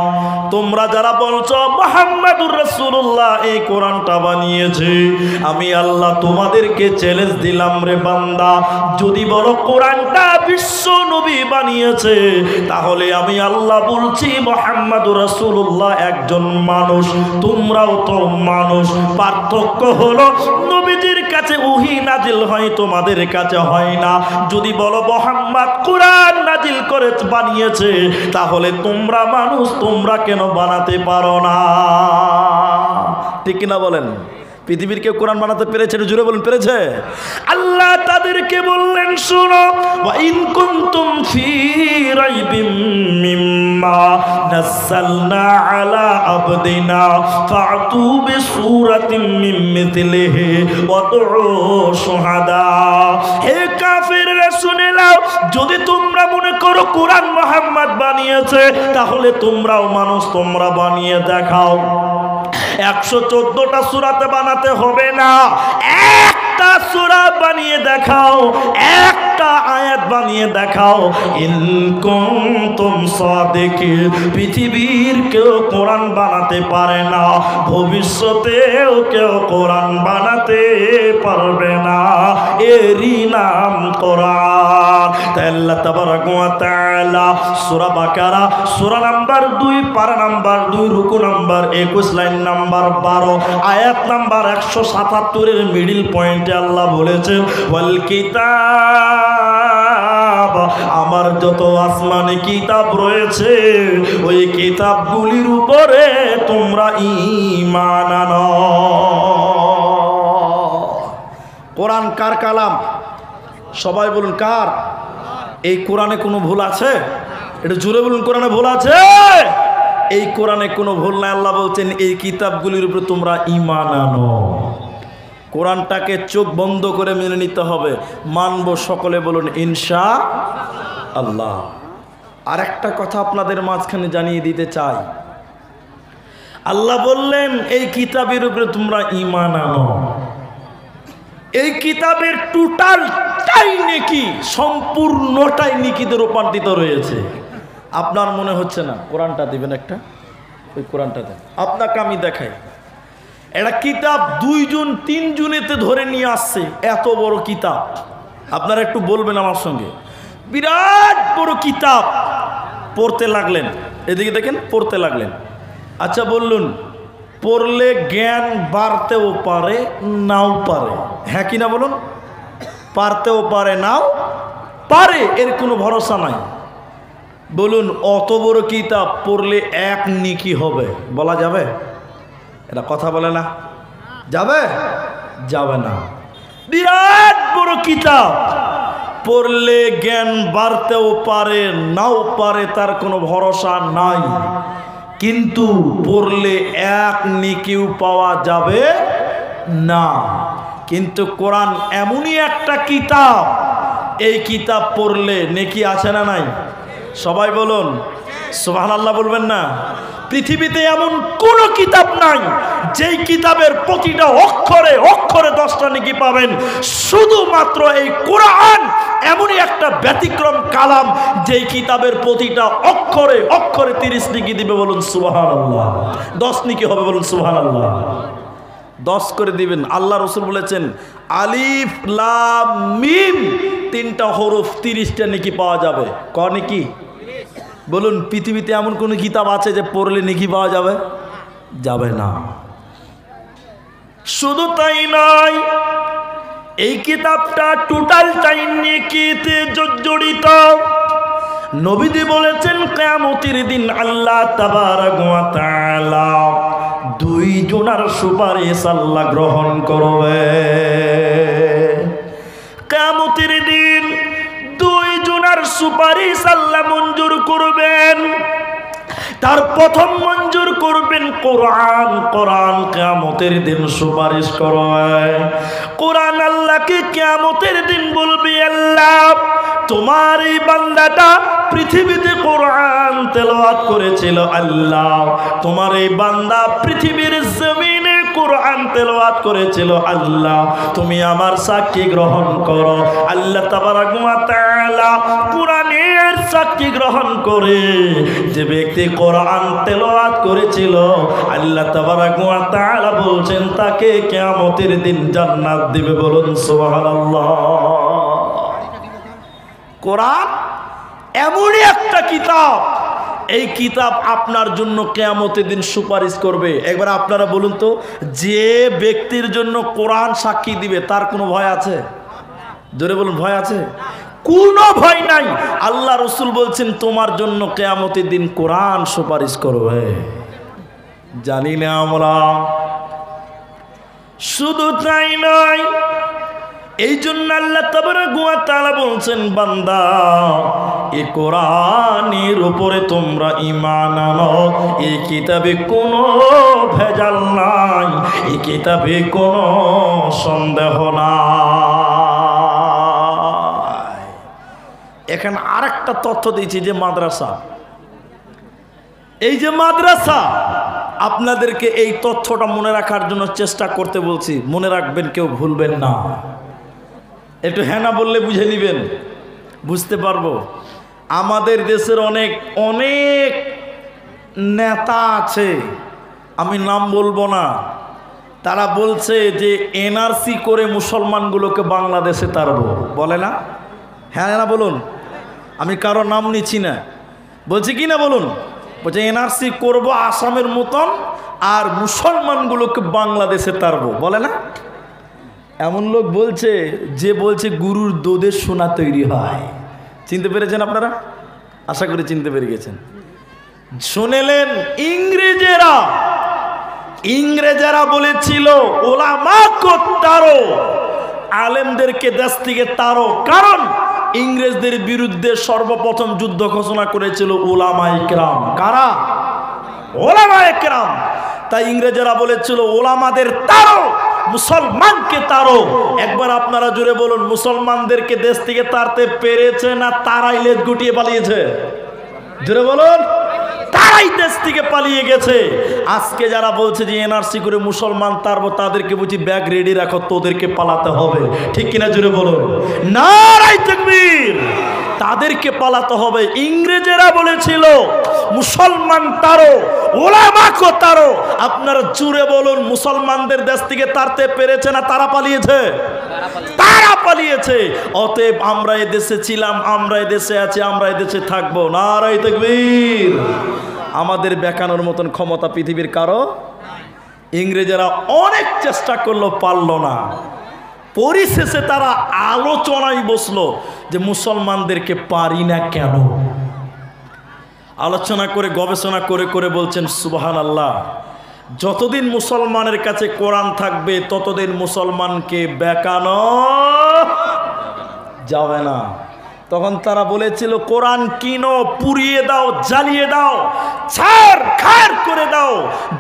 [SPEAKER 1] তোমরা যারা বলছো মুহাম্মাদুর রাসূলুল্লাহ এই কোরআনটা বানিয়েছে, আমি আল্লাহ তোমাদেরকে চ্যালেঞ্জ দিলাম রে বান্দা, যদি বলো কোরআনটা বিশ্ব নবী বানিয়েছে, তাহলে আমি আল্লাহ বলছি মুহাম্মাদুর রাসূলুল্লাহ একজন মানুষ, তোমরাও তো মানুষ। পার্থক্য হলো নবীজির কাছে ওহী নাজিল হয়, তোমাদের কাছে হয় না। যদি বলো মুহাম্মদ কোরআন নাজিল করে বানিয়েছে, তাহলে তোমরা মানুষ, তোমরা কেন বানাতে পারো না? ঠিক কিনা বলেন? পৃথিবীর কেউ কোরআন বানাতে পেরেছে? জুড়ে বলুন, পেরেছে? আল্লাহ তাদেরকে বললেন, শোনো, ওয়া ইন কুনতুম ফি রাইবিম মিম্মা নাযালনা আলা আবদিনা ফাতু বিসূরাতিন মিন মিথলিহি ওয়াদউ শুহাদা। হে কাফিররা, শুনে নাও, যদি তোমরা মনে করো কোরআন মুহাম্মদ বানিয়েছে, তাহলে তোমরাও মানুষ, তোমরা বানিয়ে দেখাও। 114টা সূরাতে বানাতে হবে না, একটা সূরা বানিয়ে দেখাও, একটা আয়াত বানিয়ে দেখাও। ইন কুনতুম সাদিকিন। পৃথিবীর কেউ কোরআন বানাতে পারে না, ভবিষ্যতেও কেউ কোরআন বানাতে পারবে না, এরই নাম কোরআন। তাই আল্লাহ তাবারক ওয়া তাআলা সূরা বাকারা সূরা নাম্বার 2 পারা নাম্বার 2 রুকু নাম্বার 21 লাইন নাম্বার 12 আয়াত নাম্বার 177 এর মিডল পয়েন্টে আল্লাহ বলেছেন, ওয়াল কিতাব কিতাব, আমার যত আসমানি কিতাব রয়েছে ওই কিতাবগুলির উপরে তোমরা ঈমান আনো। কোরআন কার কালাম? সবাই বলুন কার? এই কোরআনে কোনো ভুল আছে? এটা জুড়ে বলুন, কোরআনে ভুল আছে? এই কোরআনে কোনো ভুল নাই। আল্লাহ বলছেন এই কিতাবগুলির উপরে তোমরা ঈমান আনো। কোরআনটাকে চোখ বন্ধ করে মেনে নিতে হবে। মানব সকলে বলুন ইনশাআল্লাহ। আর একটা কথা আপনাদের মাঝখানে জানিয়ে দিতে চাই, আল্লাহ বললেন এই কিতাবের উপরে তোমরা ঈমান আনো। এই কিতাবের টোটালটাই নেকি, সম্পূর্ণটাই নেকিতে রূপান্তরিত রয়েছে। আপনার মনে হচ্ছে না? কোরআনটা দিবেন একটা, ওই কোরআনটা দেন, আপনাকে আমি দেখাই। এটা কিতাব 2 জন 3 জনেতে ধরে নিয়ে আসছে, এত বড় কিতাব। আপনারা একটু বলবেন আমার সঙ্গে, বিরাট বড় কিতাব। পড়তে লাগলেন, এদিকে দেখেন, পড়তে লাগলেন। আচ্ছা বলুন, পড়লে জ্ঞান বাড়তেও পারে নাও পারে, হ্যাঁ কি না বলুন? পারতেও পারে নাও পারে, এর কোনো ভরসা নাই। বলুন অত বড় কিতাব পড়লে 1 নেকি হবে, বলা যাবে? এটা কথা বলে না, যাবে? যাবে না। বিরাট বড় কিতাব, পড়লে জ্ঞান বাড়তেও পারে নাও পারে, তার কোনো ভরসা নাই। কিন্তু পড়লে 1 নেকিও পাওয়া যাবে না। কিন্তু কোরআন এমনই একটা কিতাব, এই কিতাব পড়লে নেকি আছে না নাই? সবাই বলুন সুবহানাল্লাহ, বলবেন না? পৃথিবীতে এমন কোন কিতাব নাই যেই কিতাবের প্রতিটা অক্ষরে অক্ষরে 10টা নেকি পাবেন। শুধুমাত্র এই কোরআন এমনই একটা ব্যতিক্রম কালাম, যেই কিতাবের প্রতিটা অক্ষরে অক্ষরে 30 নেকি দিবে, বলুন সুবহানাল্লাহ। 10 নেকি হবে, বলুন সুবহানাল্লাহ। 10 করে দিবেন। আল্লাহ রসুল বলেছেন আলিফ লাম মিম 3টা হরফ 30টা নেকি পাওয়া যাবে। ক নেকি? বলুন পৃথিবীতে এমন কোন কিতাব আছে যে পড়লে নেকি পাওয়া যাবে? যাবে না। শুধু তাই নয়, এই কিতাবটা টোটালটাই নেকিতে জড়িত। নবীজি বলেছেন কিয়ামতের দিন আল্লাহ তাবারক ওয়া তাআলা 2 জনের সুপারিশ আল্লাহ গ্রহণ করবে। কিয়ামতের দিন 2 জনের সুপারিশ আল্লাহ মঞ্জুর করবেন। তার প্রথম মঞ্জুর করবেন কোরআন। কোরআন কিয়ামতের দিন সুপারিশ করবে। কোরআন আল্লাহকে কিয়ামতের দিন বলবে, আল্লাহ তোমার এই বান্দাটা পৃথিবীতে কোরআন তেলাওয়াত করেছিল, আল্লাহ তোমার এই বান্দা পৃথিবীর জমিনে কোরআন তেলাওয়াত করেছিল, আল্লাহ তুমি আমার সাক্ষী গ্রহণ করো। আল্লাহ তাবারক ওয়া তাআলা কোরআনের সাক্ষী গ্রহণ করে যে ব্যক্তি কোরআন তেলাওয়াত করেছিল, আল্লাহ তাবারক ওয়া তাআলা বলছেন তাকে কিয়ামতের দিন জান্নাত দিবে, বলুন সুবহানাল্লাহ। কোরআন এমনই একটা কিতাব, এই কিতাব আপনার জন্য কিয়ামতের দিন সুপারিশ করবে। একবার আপনারা বলুন তো, যে ব্যক্তির জন্য কোরআন সাক্ষী দিবে তার কোনো ভয় আছে? জোরে বলুন, ভয় আছে? কোনো ভয় নাই। আল্লাহ রসুল বলছেন তোমার জন্য কিয়ামতের দিন কোরআন সুপারিশ করবে। জানি না আমরা। শুধু তাই নয়, এই জন্য আল্লাহ তাবারক ওয়া তাআলা বলছেন, বান্দা এই কোরআনের উপরে তোমরা ঈমান আনো। এই কিতাবে কোনো ভেজাল নাই, এই কিতাবে কোনো সন্দেহ নাই। এখানে আরেকটা তথ্য দিয়েছি, যে মাদ্রাসা, এই যে মাদ্রাসা, আপনাদেরকে এই তথ্যটা মনে রাখার জন্য চেষ্টা করতে বলছি। মনে রাখবেন, কেউ ভুলবেন না। একটু হ্যাঁ না বললে বুঝে নিবেন, বুঝতে পারবো। আমাদের দেশের অনেক অনেক নেতা আছে, আমি নাম বলবো না, তারা বলছে যে এনআরসি করে মুসলমানগুলোকে বাংলাদেশে তাড়বো, বলে না? হ্যাঁ না বলুন, আমি কারো নাম নিচ্ছি না, বলছি কি না বলুন। বলছে এনআরসি করবো আসামের মতন, আর মুসলমানগুলোকে বাংলাদেশে তাড়বো, বলে না? এমন লোক বলছে যে বলছে গুরুর দুধের সোনা তৈরি হয়, চিনতে পেরেছেন আপনারা? আশা করি চিনতে পেরে গেছেন। শুনেলেন ইংরেজেরা বলেছিল ওলামা কো তারো, আলেমদেরকে দেশ থেকে তারো। কারণ ইংরেজদের বিরুদ্ধে সর্বপ্রথম যুদ্ধ ঘোষণা করেছিল ওলামায়ে কেরাম। কারা? ওলামায়ে কেরাম। তাই ইংরেজেরা বলেছিল ওলামাদের তারো, মুসলমানকে তারো। একবার আপনারা জুড়ে বলুন, মুসলমানদেরকে দেশ থেকে তাড়তে পেরেছে না তারাই লেজ গুটিয়ে পালিয়েছে? জুড়ে বলুন, তারাই দেশ থেকে পালিয়ে গেছে। আজকে যারা বলছে যে এনআরসি করে মুসলমান তারবো, তাদেরকে বুঝি ব্যাগ রেডি রাখো, তোদেরকে পালাতে হবে। ঠিক কিনা জুড়ে বলুন, নারায়ে তাকবীর। তাদেরকে পালাতে হবে। ইংরেজেরা বলেছিল মুসলমান তারো, ওলামা কো তারো। আপনারা জুড়ে বলুন, মুসলমানদের দেশ থেকে তাড়তে পেরেছে না তারা পালিয়েছে? তারা পালিয়েছে। অতএব আমরা এই দেশে ছিলাম, আমরা এই দেশে আছি, আমরা এই দেশে থাকবো। নারায়ে তাকবীর। আমাদের বেকানোর মতন ক্ষমতা পৃথিবীর কারো। ইংরেজেরা অনেক চেষ্টা করলো, পারল না। পরিশেষে তারা আলোচনায় বসলো যে মুসলমানদেরকে পারি না কেন। আলোচনা করে গবেষণা করে করে বলছেন সুবহানাল্লাহ, যতদিন মুসলমানের কাছে কোরআন থাকবে ততদিন মুসলমানকে বেকানো যাবে না। তখন তারা বলেছিল কোরআন কিনো, পুড়িয়ে দাও, জ্বালিয়ে দাও, ছাড় খার করে দাও।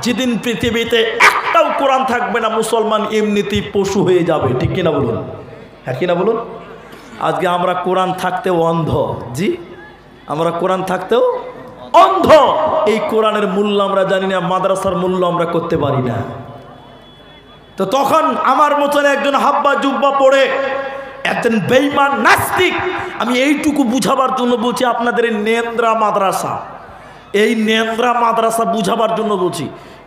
[SPEAKER 1] যেদিন পৃথিবীতে একটাও কোরআন থাকবে না, মুসলমান এমনিতেই পশু হয়ে যাবে। ঠিক কিনা বলুন? হ্যাঁ কিনা বলুন? আজকে আমরা কোরআন থাকতেও অন্ধ। জি, আমরা কোরআন থাকতেও অন্ধ। এই কোরআনের মূল্য আমরা জানি না, মাদ্রাসার মূল্য আমরা করতে পারি না। তো তখন আমার মতন একজন হাব্বা জুব্বা পড়ে একজন বেঈমান নাস্তিক, আমি এইটুকু বুঝাবার জন্য বলছি আপনাদের এই নেন্দ্রা মাদ্রাসা, এই নেন্দ্রা মাদ্রাসা বুঝাবার জন্য বলছি।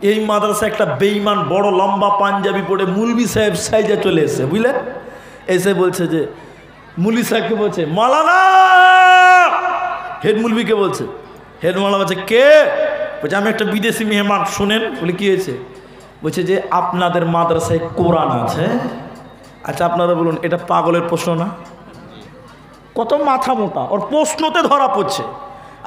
[SPEAKER 1] এই মাদ্রাসা একটা বেঈমান বড় লম্বা পাঞ্জাবি পড়ে মুলবি সাহেব সাইজা চলে এসে, বুঝলেন, এসে বলছে যে মুলি সাহেবকে বলছে মাওলানা, হেড মুলবিকে বলছে, হেড মাওলানা বলছে কে? বলছে আমি একটা বিদেশি মেহমান। শুনেন। বলে কি হয়েছে? বলছে যে আপনাদের মাদ্রাসায় কোরআন আছে। আচ্ছা আপনারা বলুন, এটা পাগলের প্রশ্ন না? কত মাথা মোটা, ওর প্রশ্নতে ধরা পড়ছে।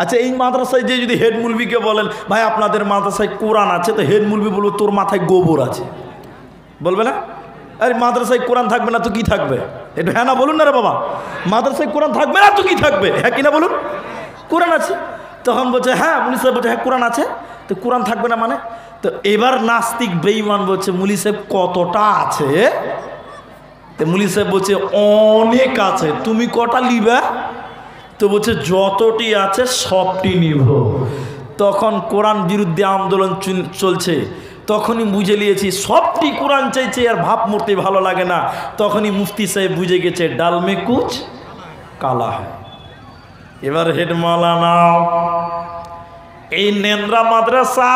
[SPEAKER 1] আচ্ছা এই মাদ্রাসায় যে যদি হেড মুলবিকে বলেন ভাই আপনাদের মাদ্রাসায় কোরআন আছে, তো হেড মুলবি বলবে তোর মাথায় গোবর আছে, বলবে না? আরে মাদ্রাসায় কোরআন থাকবে না তো কি থাকবে? একটু হ্যাঁ না বলুন না রে বাবা। মাদ্রাসায় কোরআন থাকবে না তো কি থাকবে? হ্যাঁ কিনা বলুন? কোরআন আছে। তখন বলছে হ্যাঁ, মুলি সাহেব বলছে হ্যাঁ কোরআন আছে। তো কোরআন থাকবে না মানে? তো এবার নাস্তিক বেঈমান বলছে মুলি সাহেব কতটা আছে? তো মুলি সাহেব বলছে অনেক আছে, তুমি কটা নিবে? তো বলছে যতটি আছে সবটি নিব। তখন কোরআন বিরুদ্ধে আন্দোলন চলছে, তখনই বুঝে নিয়েছি সবটি কোরআন চাইছে, আর ভাব মূর্তি ভালো লাগে না। তখনই মুফতি সাহেব বুঝে গেছে ডাল মে কুচ কালা হয়। এবার হেড মাওলানা এই নেন্দ্রা মাদ্রাসা,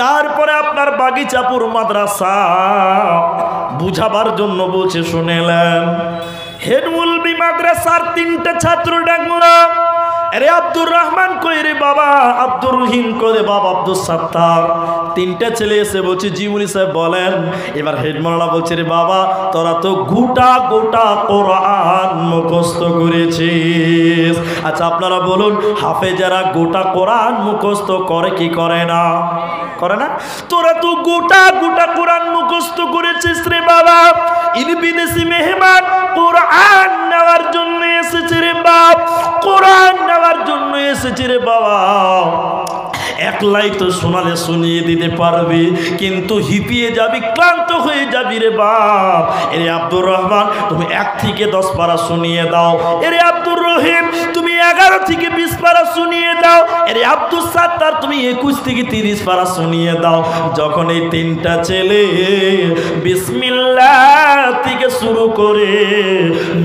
[SPEAKER 1] তারপরে আপনার বাগিচাপুর মাদ্রাসা বুঝাবার জন্য বলছে শুনেলেন। হেড মুলবি মাদ্রাসার 3টে ছাত্র ডাকমুরা, আরে আব্দুর রহমান কই রে বাবা? আব্দুর রহিম কই রে বাবা? আব্দুল সাত্তার। 3টে ছেলে এসে বলছে জি মুলি সাহেব বলেন। এবার হেড মাওলানা বলছে রে বাবা তোরা তো গোটা গোটা কোরআন মুখস্থ করেছিস। আচ্ছা আপনারা বলুন, হাফেজারা গোটা কোরআন মুখস্থ করে কি করে না? করে না? তোরা তো গোটা গোটা কোরআন মুখস্থ করেছিস রে বাবা। ইনি বিদেশি মেহমান কোরআন নেওয়ার জন্য এসেছে রে বাপ, কোরআন নেওয়ার জন্য এসেছে রে বাবা। একলাই তো শোনালে শুনিয়ে দিতে পারবি, কিন্তু হিপিয়ে যাবি, ক্লান্ত হয়ে যাবি রে বাপ। এরে আব্দুর রহমান তুমি 1 থেকে 10 পারা শুনিয়ে দাও। এরে আব্দুর রহিম তুমি 11 থেকে 20 পারা শুনিয়ে দাও। এরে আব্দুল সাত্তার তুমি 21 থেকে 30 পারা শুনিয়ে দাও। যখন এই 3টা ছেলে বিসমিল্লাহ থেকে শুরু করে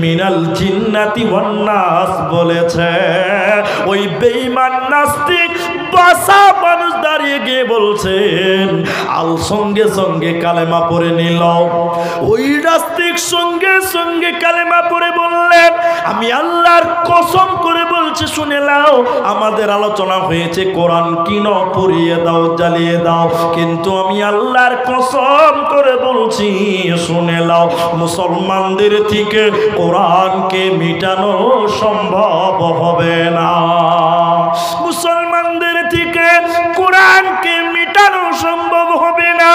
[SPEAKER 1] মিনাল জিন্নাতি ওয়ান নাস বলেছে, ওই বেঈমান নাস্তিক বাসা মানুষ দাঁড়িয়ে গিয়ে বলছেন, আল সঙ্গে সঙ্গে কালেমা পড়ে নিল। ওই নাস্তিক সঙ্গে সঙ্গে কালেমা পড়ে বললেন, আমি আল্লাহর কসম করে বলছি শুনে নাও, আমাদের আলোচনা হয়েছে কোরআন কিন, পুড়িয়ে দাও, জ্বালিয়ে দাও, কিন্তু আমি আল্লাহর কসম করে বলছি শুনে নাও, মুসলমানদের থেকে কোরআনকে মিটানো সম্ভব হবে না। মুসলমানদের থেকে কোরআনকে মিটানো সম্ভব হবে না।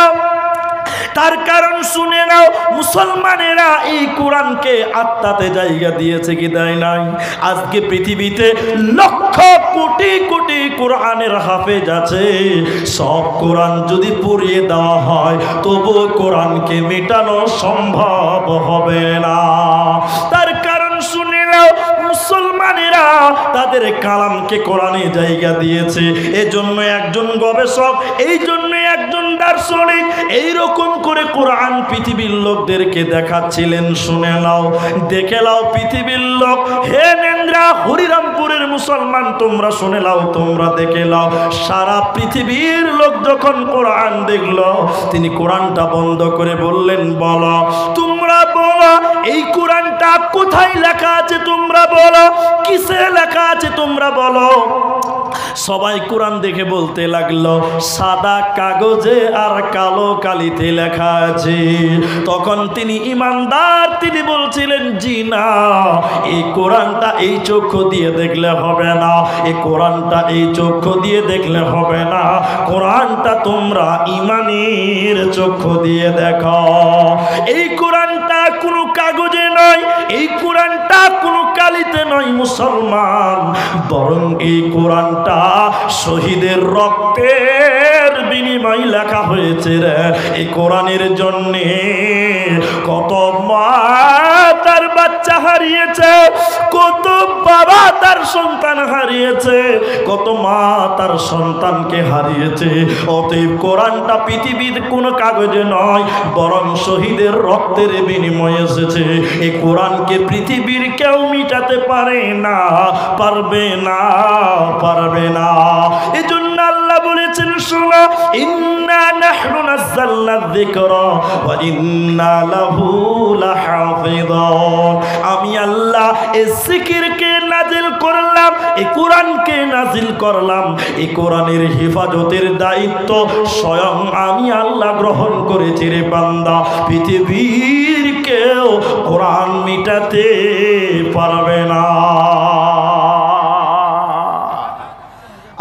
[SPEAKER 1] তার কারণ শুনে নাও, মুসলমানেরা এই কোরআনকে আত্মাতে জায়গা দিয়েছে কি দেয় নাই? আজকে পৃথিবীতে লক্ষ কোটি কোটি কোরআনের হাফেজ আছে, সব কোরআন যদি পুড়িয়ে দেওয়া হয় তবু কোরআনকে মেটানো সম্ভব হবে না। তার কারণ শুনে নাও, মুসলমানেরা তাদের কালামকে কোরআনে জায়গা দিয়েছে। এজন্য একজন গবেষক, এই জন্য একজন দার্শনিক এইরকম করে কোরআন পৃথিবীর লোকদেরকে দেখাচ্ছিলেন। শুনে নাও, দেখে নাও পৃথিবীর লোক, হে নেন্দ্রা হরিরামপুরের মুসলমান, তোমরা শুনে নাও, তোমরা দেখে নাও, সারা পৃথিবীর লোক যখন কোরআন দেখলো, তিনি কোরআনটা বন্ধ করে বললেন, বলো, তোমরা বলো, এই কোরআনটা কোথায় লেখা আছে? তোমরা বলো, কিসে লেখা আছে? তোমরা বলো। সবাই কোরআন দেখে বলতে লাগলো, সাদা কাগজে আর কালো কালিতে লেখা আছে। তখন তিনি ইমানদার, তিনি বলছিলেন, জি না, এই কোরআনটা এই চক্ষু দিয়ে দেখলে হবে না, এই কোরআনটা এই চক্ষু দিয়ে দেখলে হবে না, কোরআনটা তোমরা ইমানের চক্ষু দিয়ে দেখো। এই কোরআনটা কোনো কাগজে নয়, এই কোরআনটা কোনো কালিতে নয় মুসলমান, বরং এই কোরআনটা শহীদের রক্তের বিনিময়ে লেখা হয়েছে রে। এই কোরআনের জন্যে কত মা তার বাচ্চা হারিয়েছে, কত বাবা তার সন্তান হারিয়েছে, কত মা তার সন্তানকে হারিয়েছে। অতএব কোরআনটা পৃথিবীর কোনো কাগজে নয়, বরং শহীদের রক্তের বিনিময়ে এসেছে। এই কোরআনকে পৃথিবীর কেউ মিটাতে পারে না, পারবে না, পারবে না। এজন্য আল্লাহ বলেছেন, শোনো, ইন্না নাহনু নাযালনা যিকরা ওয়া ইন্না লাহু লাহাফিযুন। আমি আল্লাহ এই জিকিরকে নাজিল করলাম, এই কোরআনকে নাজিল করলাম, এই কোরআনের হেফাজতের দায়িত্ব স্বয়ং আমি আল্লাহ গ্রহণ করেছি রে বান্দা। পৃথিবীর কেউ কোরআন মিটাতে পারবে না।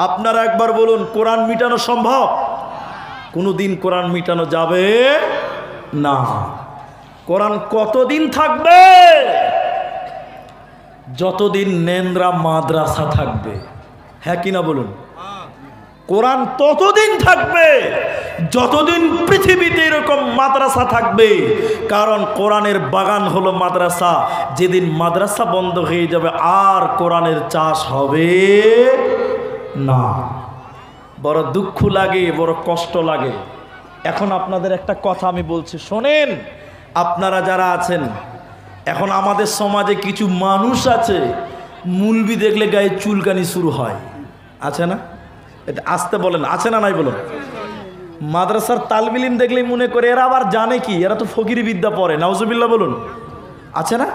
[SPEAKER 1] আপনারা একবার বলুন, কোরআন মিটানো সম্ভব? কোনোদিন কোরআন মিটানো যাবে না। কোরআন কতদিন থাকবে? যতদিন নেন্দ্রা মাদ্রাসা থাকবে। হ্যাঁ কিনা বলুন? কোরআন ততদিন থাকবে যতদিন পৃথিবীতে এরকম মাদ্রাসা থাকবে। কারণ কোরআনের বাগান হলো মাদ্রাসা। যেদিন মাদ্রাসা বন্ধ হয়ে যাবে আর কোরআনের চাষ হবে না। বড় দুঃখ লাগে, বড় কষ্ট লাগে। এখন আপনাদের একটা কথা আমি বলছি, শোনেন। আপনারা যারা আছেন, এখন আমাদের সমাজে কিছু মানুষ আছে, মুলবি দেখলে গায়ে চুলকানি শুরু হয়, আছে না? এটা আসতে বলেন, আছে না নাই বলুন? মাদ্রাসার তালবিলিম দেখলেই মনে করে এরা আবার জানে কি, এরা তো ফকিরি বিদ্যা পড়ে, নাউজুবিল্লাহ বলুন, আছে না?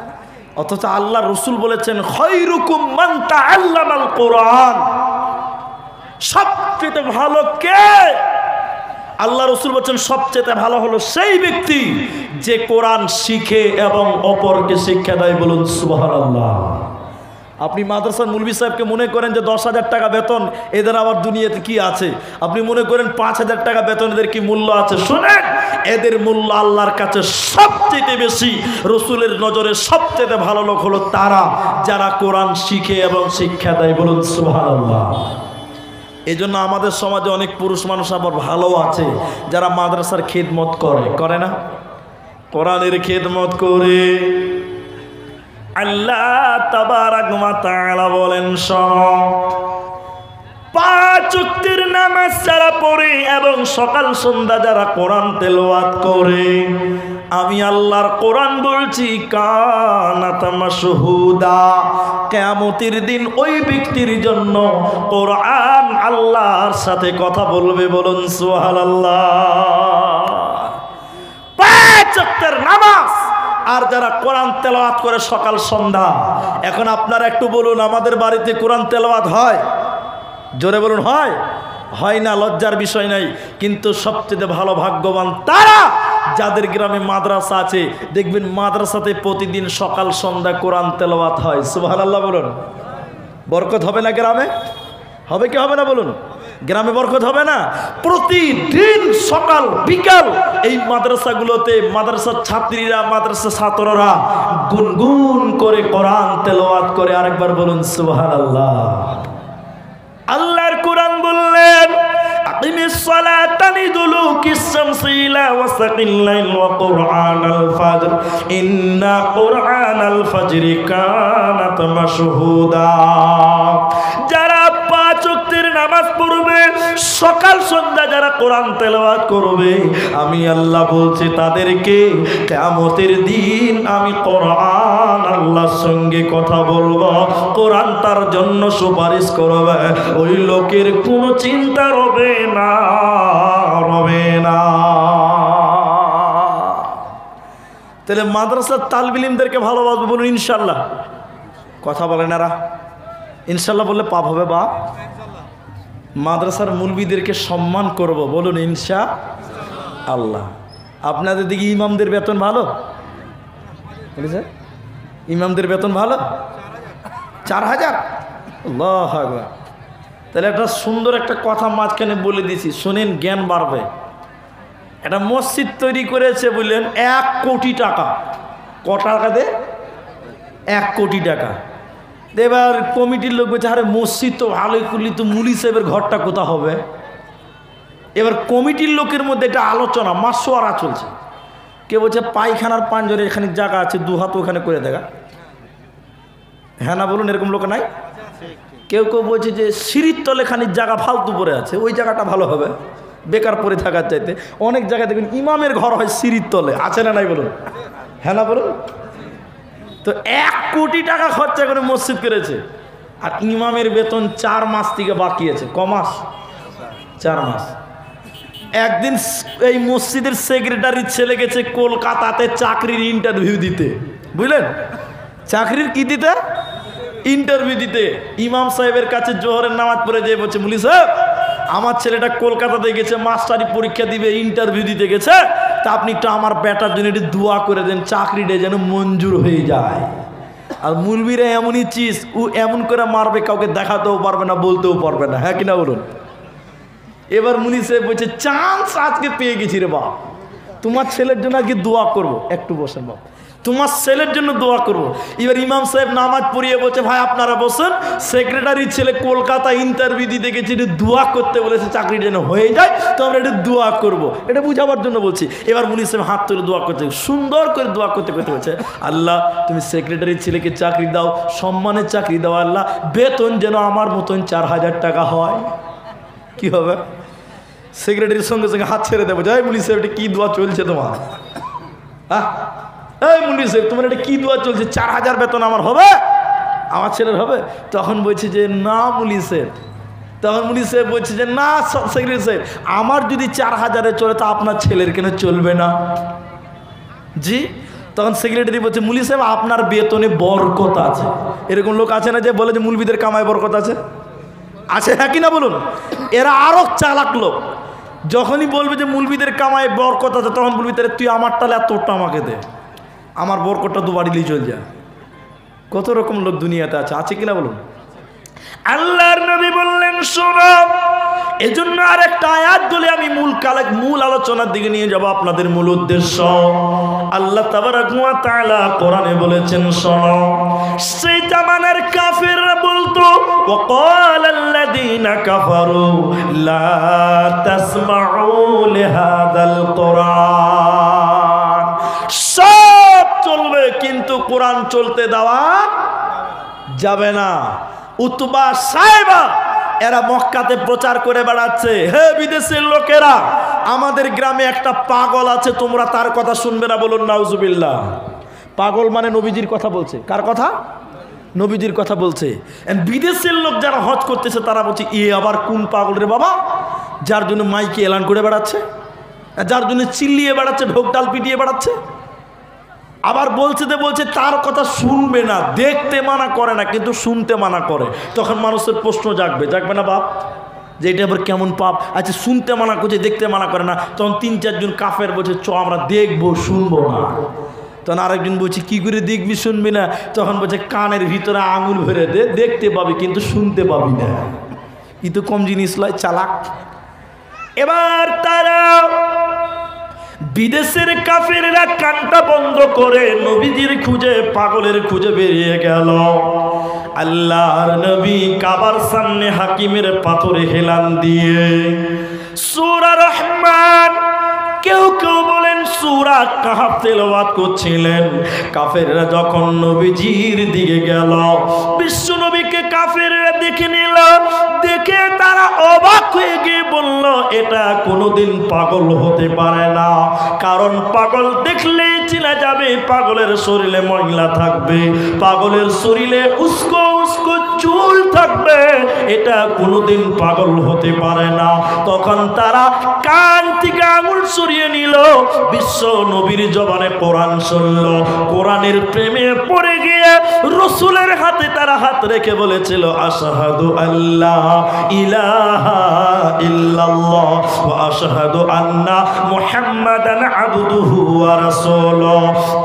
[SPEAKER 1] অথচ আল্লাহ রসুল বলেছেন, খায়রুকুম মান তাআল্লামাল কোরআন। সবচেয়ে ভালো কে? আল্লাহ রসুল বলছেন সবচেয়ে ভালো হলো সেই ব্যক্তি যে কোরআন শিখে এবং অপরকে শিক্ষা দেয়। বলুন সুবহানাল্লাহ। আপনি মাদ্রাসার মুলবি সাহেবকে মনে করেন যে 10,000 টাকা বেতন, এদের আবার দুনিয়াতে কি আছে? আপনি মনে করেন 5,000 টাকা বেতন, এদের কি মূল্য আছে? শোনেন, এদের মূল্য আল্লাহর কাছে সবচেয়ে বেশি। রসুলের নজরে সবচেয়ে ভালো লোক হলো তারা যারা কোরআন শিখে এবং শিক্ষা দেয়। বলুন সুবহানাল্লাহ। এই জন্য আমাদের সমাজে অনেক পুরুষ মানুষ আবার ভালো আছে যারা মাদ্রাসার খেদমত করে, করে না? কোরআনের খেদমত করে। আল্লাহ তাবারাক ওয়া তাআলা বলেন, শোনো, 5 ওয়াক্তের নামাজ যারা পড়ে এবং সকাল সন্ধ্যা যারা কোরআন তেলাওয়াত করে, আমি আল্লাহর কোরআন বলছি কানাত মাশহুদা, কিয়ামতের দিন ওই ব্যক্তির জন্য কোরআন আল্লাহর সাথে কথা বলবে। বলুন সুবহানাল্লাহ। পাঁচ ওয়াক্তের নামাজ আর যারা কোরআন তেলাওয়াত করে সকাল সন্ধ্যা, এখন আপনারা একটু বলুন আমাদের বাড়িতে কোরআন তেলাওয়াত হয়? জোরে বলুন হয়? হয় না, লজ্জার বিষয় নাই। কিন্তু সবচেয়ে ভালো ভাগ্যবান তারা যাদের গ্রামে মাদ্রাসা আছে। দেখবেন মাদ্রাসাতে প্রতিদিন সকাল সন্ধ্যা কোরআন তেলাওয়াত হয়। সুবহানাল্লাহ বলুন। বরকত হবে না গ্রামে? হবে কি হবে না বলুন? গ্রামে বরকত হবে না? প্রতিদিন সকাল বিকাল এই মাদ্রাসাগুলোতে মাদ্রাসার ছাত্রীরা, মাদ্রাসা ছাত্ররা গুনগুন করে কোরআন তেলাওয়াত করে। আরেকবার বলুন সুবহানাল্লাহ। আল্লাহর কোরআন বললেন আকিমিস সালাতা লিদুলুকিস শামসি ইলা ওয়াসাকিল লাইল ওয়া কুরআনাল ফাজর ইন্না কুরআনাল ফাজরি কানাত মাশহুদা। যারা পাঁচ ওয়াক্তের নামাজ পড়বে, সকাল সন্ধ্যা যারা কোরআন তেলাওয়াত করবে, আমি আল্লাহ বলছি তাদেরকে কিয়ামতের দিন আমি কোরআন আল্লাহর সঙ্গে কথা বলবো, কোরআন তার জন্য সুপারিশ করবে। ওই লোকের কোনো চিন্তা রবে না, রবে না। তাহলে মাদ্রাসার তালিব ইলমদেরকে ভালোবাসবো, বলুন ইনশাআল্লাহ। কথা বলেন এরা ইনশাআল্লাহ বললে পাপ হবে বা? মাদ্রাসার মুলবিদেরকে সম্মান করব, বলুন ইনশাআল্লাহ। আপনাদের দিকে ইমামদের বেতন ভালো? বলেছে ইমামদের বেতন ভালো? 4000? আল্লাহু আকবার। তাহলে একটা সুন্দর একটা কথা মাঝখানে বলে দিছি, শুনেন, জ্ঞান বাড়বে। একটা মসজিদ তৈরি করেছে বললেন 1 কোটি টাকা। কত টাকা দে? 1 কোটি টাকা। এবার কমিটির লোক বলছে আরে মসজিদ তো ভালোই করলি, তো মুলি সাহেবের ঘরটা কোথা হবে? এবার কমিটির লোকের মধ্যে একটা আলোচনা, মাসোয়ারা চলছে। কে বলছে পায়খানার পাঞ্জরে এখানে জায়গা আছে, 2 হাত ওখানে করে দেখা। হ্যাঁ না বলুন, এরকম লোক নাই? কেউ কেউ বলছে যে সিঁড়ির তলে খানিক জায়গা ফালতু পড়ে আছে, ওই জায়গাটা ভালো হবে বেকার পড়ে থাকার চাইতে। অনেক জায়গায় দেখবেন ইমামের ঘর হয় সিঁড়ির তলে, আছে না নাই বলুন? হ্যাঁ না বলুন? তো 1 কোটি টাকা খরচা করে মসজিদ করেছে, আর ইমামের বেতন 4 মাস থেকে বাকি আছে। ক মাস? 4 মাস। একদিন এই মসজিদের সেক্রেটারির ছেলে গেছে কলকাতাতে চাকরির ইন্টারভিউ দিতে, বুঝলেন? চাকরির কি দিতে? ইন্টারভিউ দিতে। ইমাম সাহেবের কাছে জোহরের নামাজ পড়ে যেয়ে বলছে মুলি সাহেব, আমার ছেলেটা কলকাতাতে গেছে মাস্টারি পরীক্ষা দিবে, ইন্টারভিউ দিতে গেছে, তা আপনি একটু আমার বেটার জন্য একটু দোয়া করে দেন, চাকরিটা যেন মঞ্জুর হয়ে যায়। আর মুলবিরা এমনই চিজ, ও এমন করে মারবে কাউকে দেখাতেও পারবে না, বলতেও পারবে না। হ্যাঁ কিনা বলুন? এবার মুনি সাহেব বলছে চান্স আজকে পেয়ে গেছি রে বাপ, তোমার ছেলের জন্য আজকে দোয়া করবো। একটু বসেন বাপ, তোমার ছেলের জন্য দোয়া করব। এবার ইমাম সাহেব নামাজ পড়িয়ে বলছে ভাই আপনারা বসেন, সেক্রেটারির ছেলে কলকাতা ইন্টারভিউ দিতে গেছে, একটু দোয়া করতে বলেছে চাকরির জন্য হয়ে যায়, তো আমরা একটু দোয়া করব, এটা বুঝাবার জন্য বলছি। এবার মুনি সাহেব হাত তুলে দোয়া করতে, সুন্দর করে দোয়া করতে করতে বলছে আল্লাহ তুমি সেক্রেটারির ছেলেকে চাকরি দাও, সম্মানের চাকরি দাও আল্লাহ, বেতন যেন আমার মতন 4000 টাকা হয়। কি হবে? সেক্রেটারির সঙ্গে সঙ্গে হাত ছেড়ে দেবো, যাই মুনি সাহেব এটা কি দোয়া চলছে তোমার? হ্যাঁ এই মুন্ডি সাহেব তোমার এটা কি দোয়া চলছে? 4000 বেতন আমার হবে, আমার ছেলের হবে? তখন বলছে যে না মুলি সাহেব, তখন মুলি সাহেব বলছে যে না সেক্রেটারি সাহেব, আমার যদি 4000-এ চলে তা আপনার ছেলের কেন চলবে না? জি। তখন সেক্রেটারি বলছে মুলি সাহেব আপনার বেতনে বরকত আছে। এরকম লোক আছে না যে বলে যে মুলবিদের কামায় বরকত আছে? আছে, হ্যাঁ কিনা বলুন? এরা আরো চালাক লোক। যখনই বলবে যে মুলবিদের কামায় বরকত আছে, তখন বলবি তাহলে তুই আমার তাহলে আর তোরটা আমাকে দে, আমার বরকতটা 2 বাড়িলেই চল যা। কত রকম লোক দুনিয়াতে আছে, আছে কিনা বলুন? আল্লাহর নবী বললেন শোনো, এজন্য আরেকটা আয়াত বলে আমি মূল আলোচনার দিকে নিয়ে যাব, আপনাদের মূল উদ্দেশ্য। আল্লাহ তাবারাক ওয়া তাআলা কোরআনে বলেছেন শোনো, সেই জামানার কাফেররা বলতো ওয়াকালাল্লাযীনা কাফারু লা তাসমাউ লিহাদাল কোরআন, সব চলবে কিন্তু কোরআন চলতে দেওয়া যাবে না। উতবা সাহেবা এরা মক্কাতে প্রচার করে বেড়াচ্ছে, হে বিদেশের লোকেরা আমাদের গ্রামে একটা পাগল আছে, তোমরা তার কথা শুনবে না, বলুন নাউজুবিল্লাহ। পাগল মানে নবীজির কথা বলছে। কার কথা? নবীজির কথা বলছে। বিদেশের লোক যারা হজ করতেছে তারা বলছে এ আবার কোন পাগল রে বাবা, যার জন্য মাইকে এলান করে বেড়াচ্ছে, যার জন্য চিল্লিয়ে বেড়াচ্ছে, ঢোক ডাল পিটিয়ে বেড়াচ্ছে। আবার বলছে তার কথা শুনবে না, দেখতে মানা করে না কিন্তু শুনতে মানা করে। তখন মানুষের প্রশ্ন জাগবে না বাপ, যে এটা আবার কেমন পাপ? আচ্ছা শুনতে মানা করছে, দেখতে মানা করে না। তখন 3-4 জন কাফের বলছে চ আমরা দেখবো, শুনবো না। তখন আরেকজন বলছে কি করে দেখবি শুনবি না? তখন বলছে কানের ভিতরে আঙুল ভরে দে, দেখতে পাবি কিন্তু শুনতে পাবি না। ই তো কম জিনিস লয়, চালাক। এবার তারা বিদেশের কাফেররা কানটা বন্ধ করে নবীজির খুঁজে, পাগলের খুঁজে বেরিয়ে গেল। আল্লাহর নবী কাবার সামনে হাকিমের পাথরে হেলান দিয়ে সূরা রহমান, কেউ কেউ বলেন সূরা কাহফ তেলাওয়াত করছিলেন। কাফেররা যখন নবীজির দিকে গেল, বিশ্ব নবীকে কাফেররা দেখে নিল, দেখে তারা অবাক হয়ে গিয়ে বলল এটা কোনোদিন পাগল হতে পারে না, কারণ পাগল দেখলেই চেনা যাবে, পাগলের শরীরে ময়লা থাকবে, পাগলের শরীরে উস্কো উস্কো চুল থাকবে, এটা কোনোদিন পাগল হতে পারে না। তখন তারা কান থেকে আঙুল সরিয়ে নিল, বিশ্ব নবীর জবানে কোরআন শুনল, কোরআনের প্রেমে পড়ে গিয়ে রাসূলের হাতে তারা হাত রেখে বলেছিল আশহাদু আল্লাহ ইলাহা ইল্লাল্লাহ ওয়া আশহাদু আন্না মুহাম্মাদান আবদুহু ওয়া রাসূলুহু।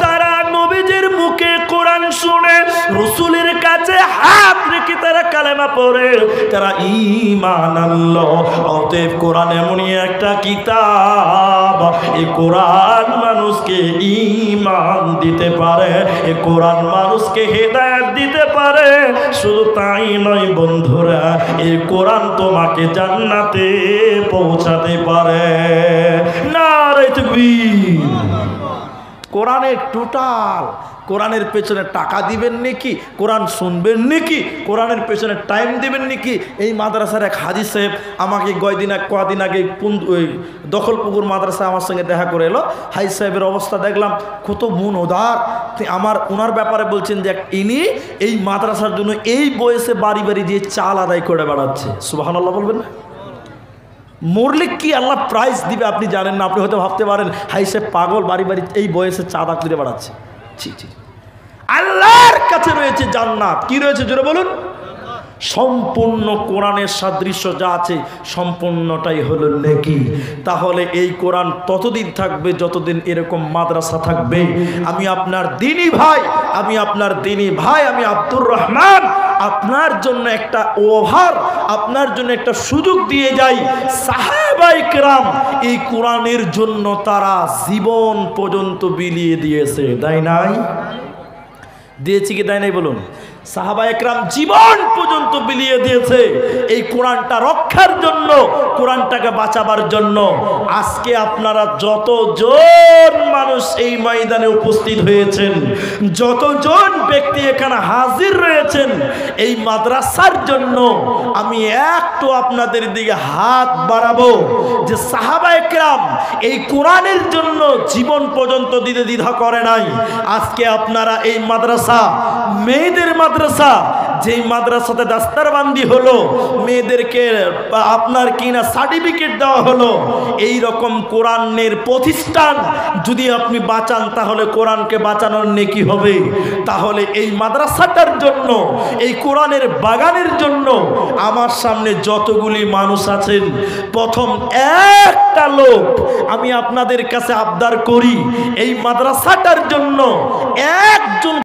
[SPEAKER 1] তারা নবীজির মুখে কোরআন শুনে রাসূলের কাছে হাত রেখে তারা কালেমা পড়ে তারা ঈমান আনলো। অতএব কোরআন এমনই একটা কিতাব, এই কোরআন মানুষকে ঈমান দিতে পারে, এই কোরআন মানুষকে হেদায়েত দিতে পারে। শুধু তাই নয় বন্ধুরা, এই কোরআন তোমাকে জান্নাতে পৌঁছাতে পারে। নারে তাকবীর। কোরআনের টোটাল, কোরআনের পেছনে টাকা দিবেন নাকি, কোরআন শুনবেন নাকি, কোরআনের পেছনে টাইম দিবেন নাকি? এই মাদ্রাসার এক হাজি সাহেব আমাকে কদিন আগে ওই দখলপুকুর মাদ্রাসা আমার সঙ্গে দেখা করে এলো। হাজি সাহেবের অবস্থা দেখলাম কত মন উদার। ওনার ব্যাপারে বলছেন যে ইনি এই মাদ্রাসার জন্য এই বয়সে বাড়ি বাড়ি দিয়ে চাল আদায় করে বেড়াচ্ছে। সুবহানাল্লাহ বলবেন না? মরলে কি আল্লাহ প্রাইজ দিবে আপনি জানেন না। আপনি হয়তো ভাবতে পারেন হাই সাহেব পাগল, বাড়ি বাড়ি এই বয়সে চাঁদা তুলে বেড়াচ্ছে। ছি ছি, আল্লাহর কাছে রয়েছে জান্নাত। কি রয়েছে জোরে বলুন? সম্পূর্ণ কোরআনের সাদৃশ্য যা আছে সম্পূর্ণটাই হলো নেকি। তাহলে এই কোরআন ততদিন থাকবে যতদিন এরকম মাদ্রাসা থাকবে। আমি আপনার দ্বীনি ভাই, আমি আব্দুর রহমান, আপনার জন্য একটা ওভার, আপনার জন্য একটা সুযোগ দিয়ে যাই। সাহাবায়ে কেরাম এই কোরআনের জন্য তারা জীবন পর্যন্ত বিলিয়ে দিয়েছে, তাই নাই? দিয়েছি কি তাই নাই বলুন? সাহাবায়ে কেরাম জীবন পর্যন্ত বিলিয়ে দিয়েছে এই কোরআনটা রক্ষার জন্য, কোরআনটাকে বাঁচাবার জন্য। আজকে আপনারা যতজন মানুষ এই ময়দানে উপস্থিত হয়েছেন, যতজন ব্যক্তি এখানে হাজির রয়েছেন এই মাদ্রাসার জন্য, আমি একটু আপনাদের দিকে হাত বাড়াবো যে সাহাবায়ে কেরাম এই কোরআনের জন্য জীবন পর্যন্ত দিতে দ্বিধা করে নাই। আজকে আপনারা এই মাদ্রাসা, মেয়েদের মাদ্রাসা, যেই মাদ্রাসাতে দাস্তারবান্দি হলো, মেয়েদেরকে আপনার কিনা সার্টিফিকেট দেওয়া হলো, এই রকম কোরআনের প্রতিষ্ঠান যদি আপনি বাঁচান তাহলে কোরআনকে বাঁচানোর নেকি হবে। তাহলে এই মাদ্রাসাটার জন্য, এই কোরআনের বাগানের জন্য আমার সামনে যতগুলি মানুষ আছেন, প্রথম একটা লোক আমি আপনাদের কাছে আবদার করি, এই মাদ্রাসাটার জন্য একজন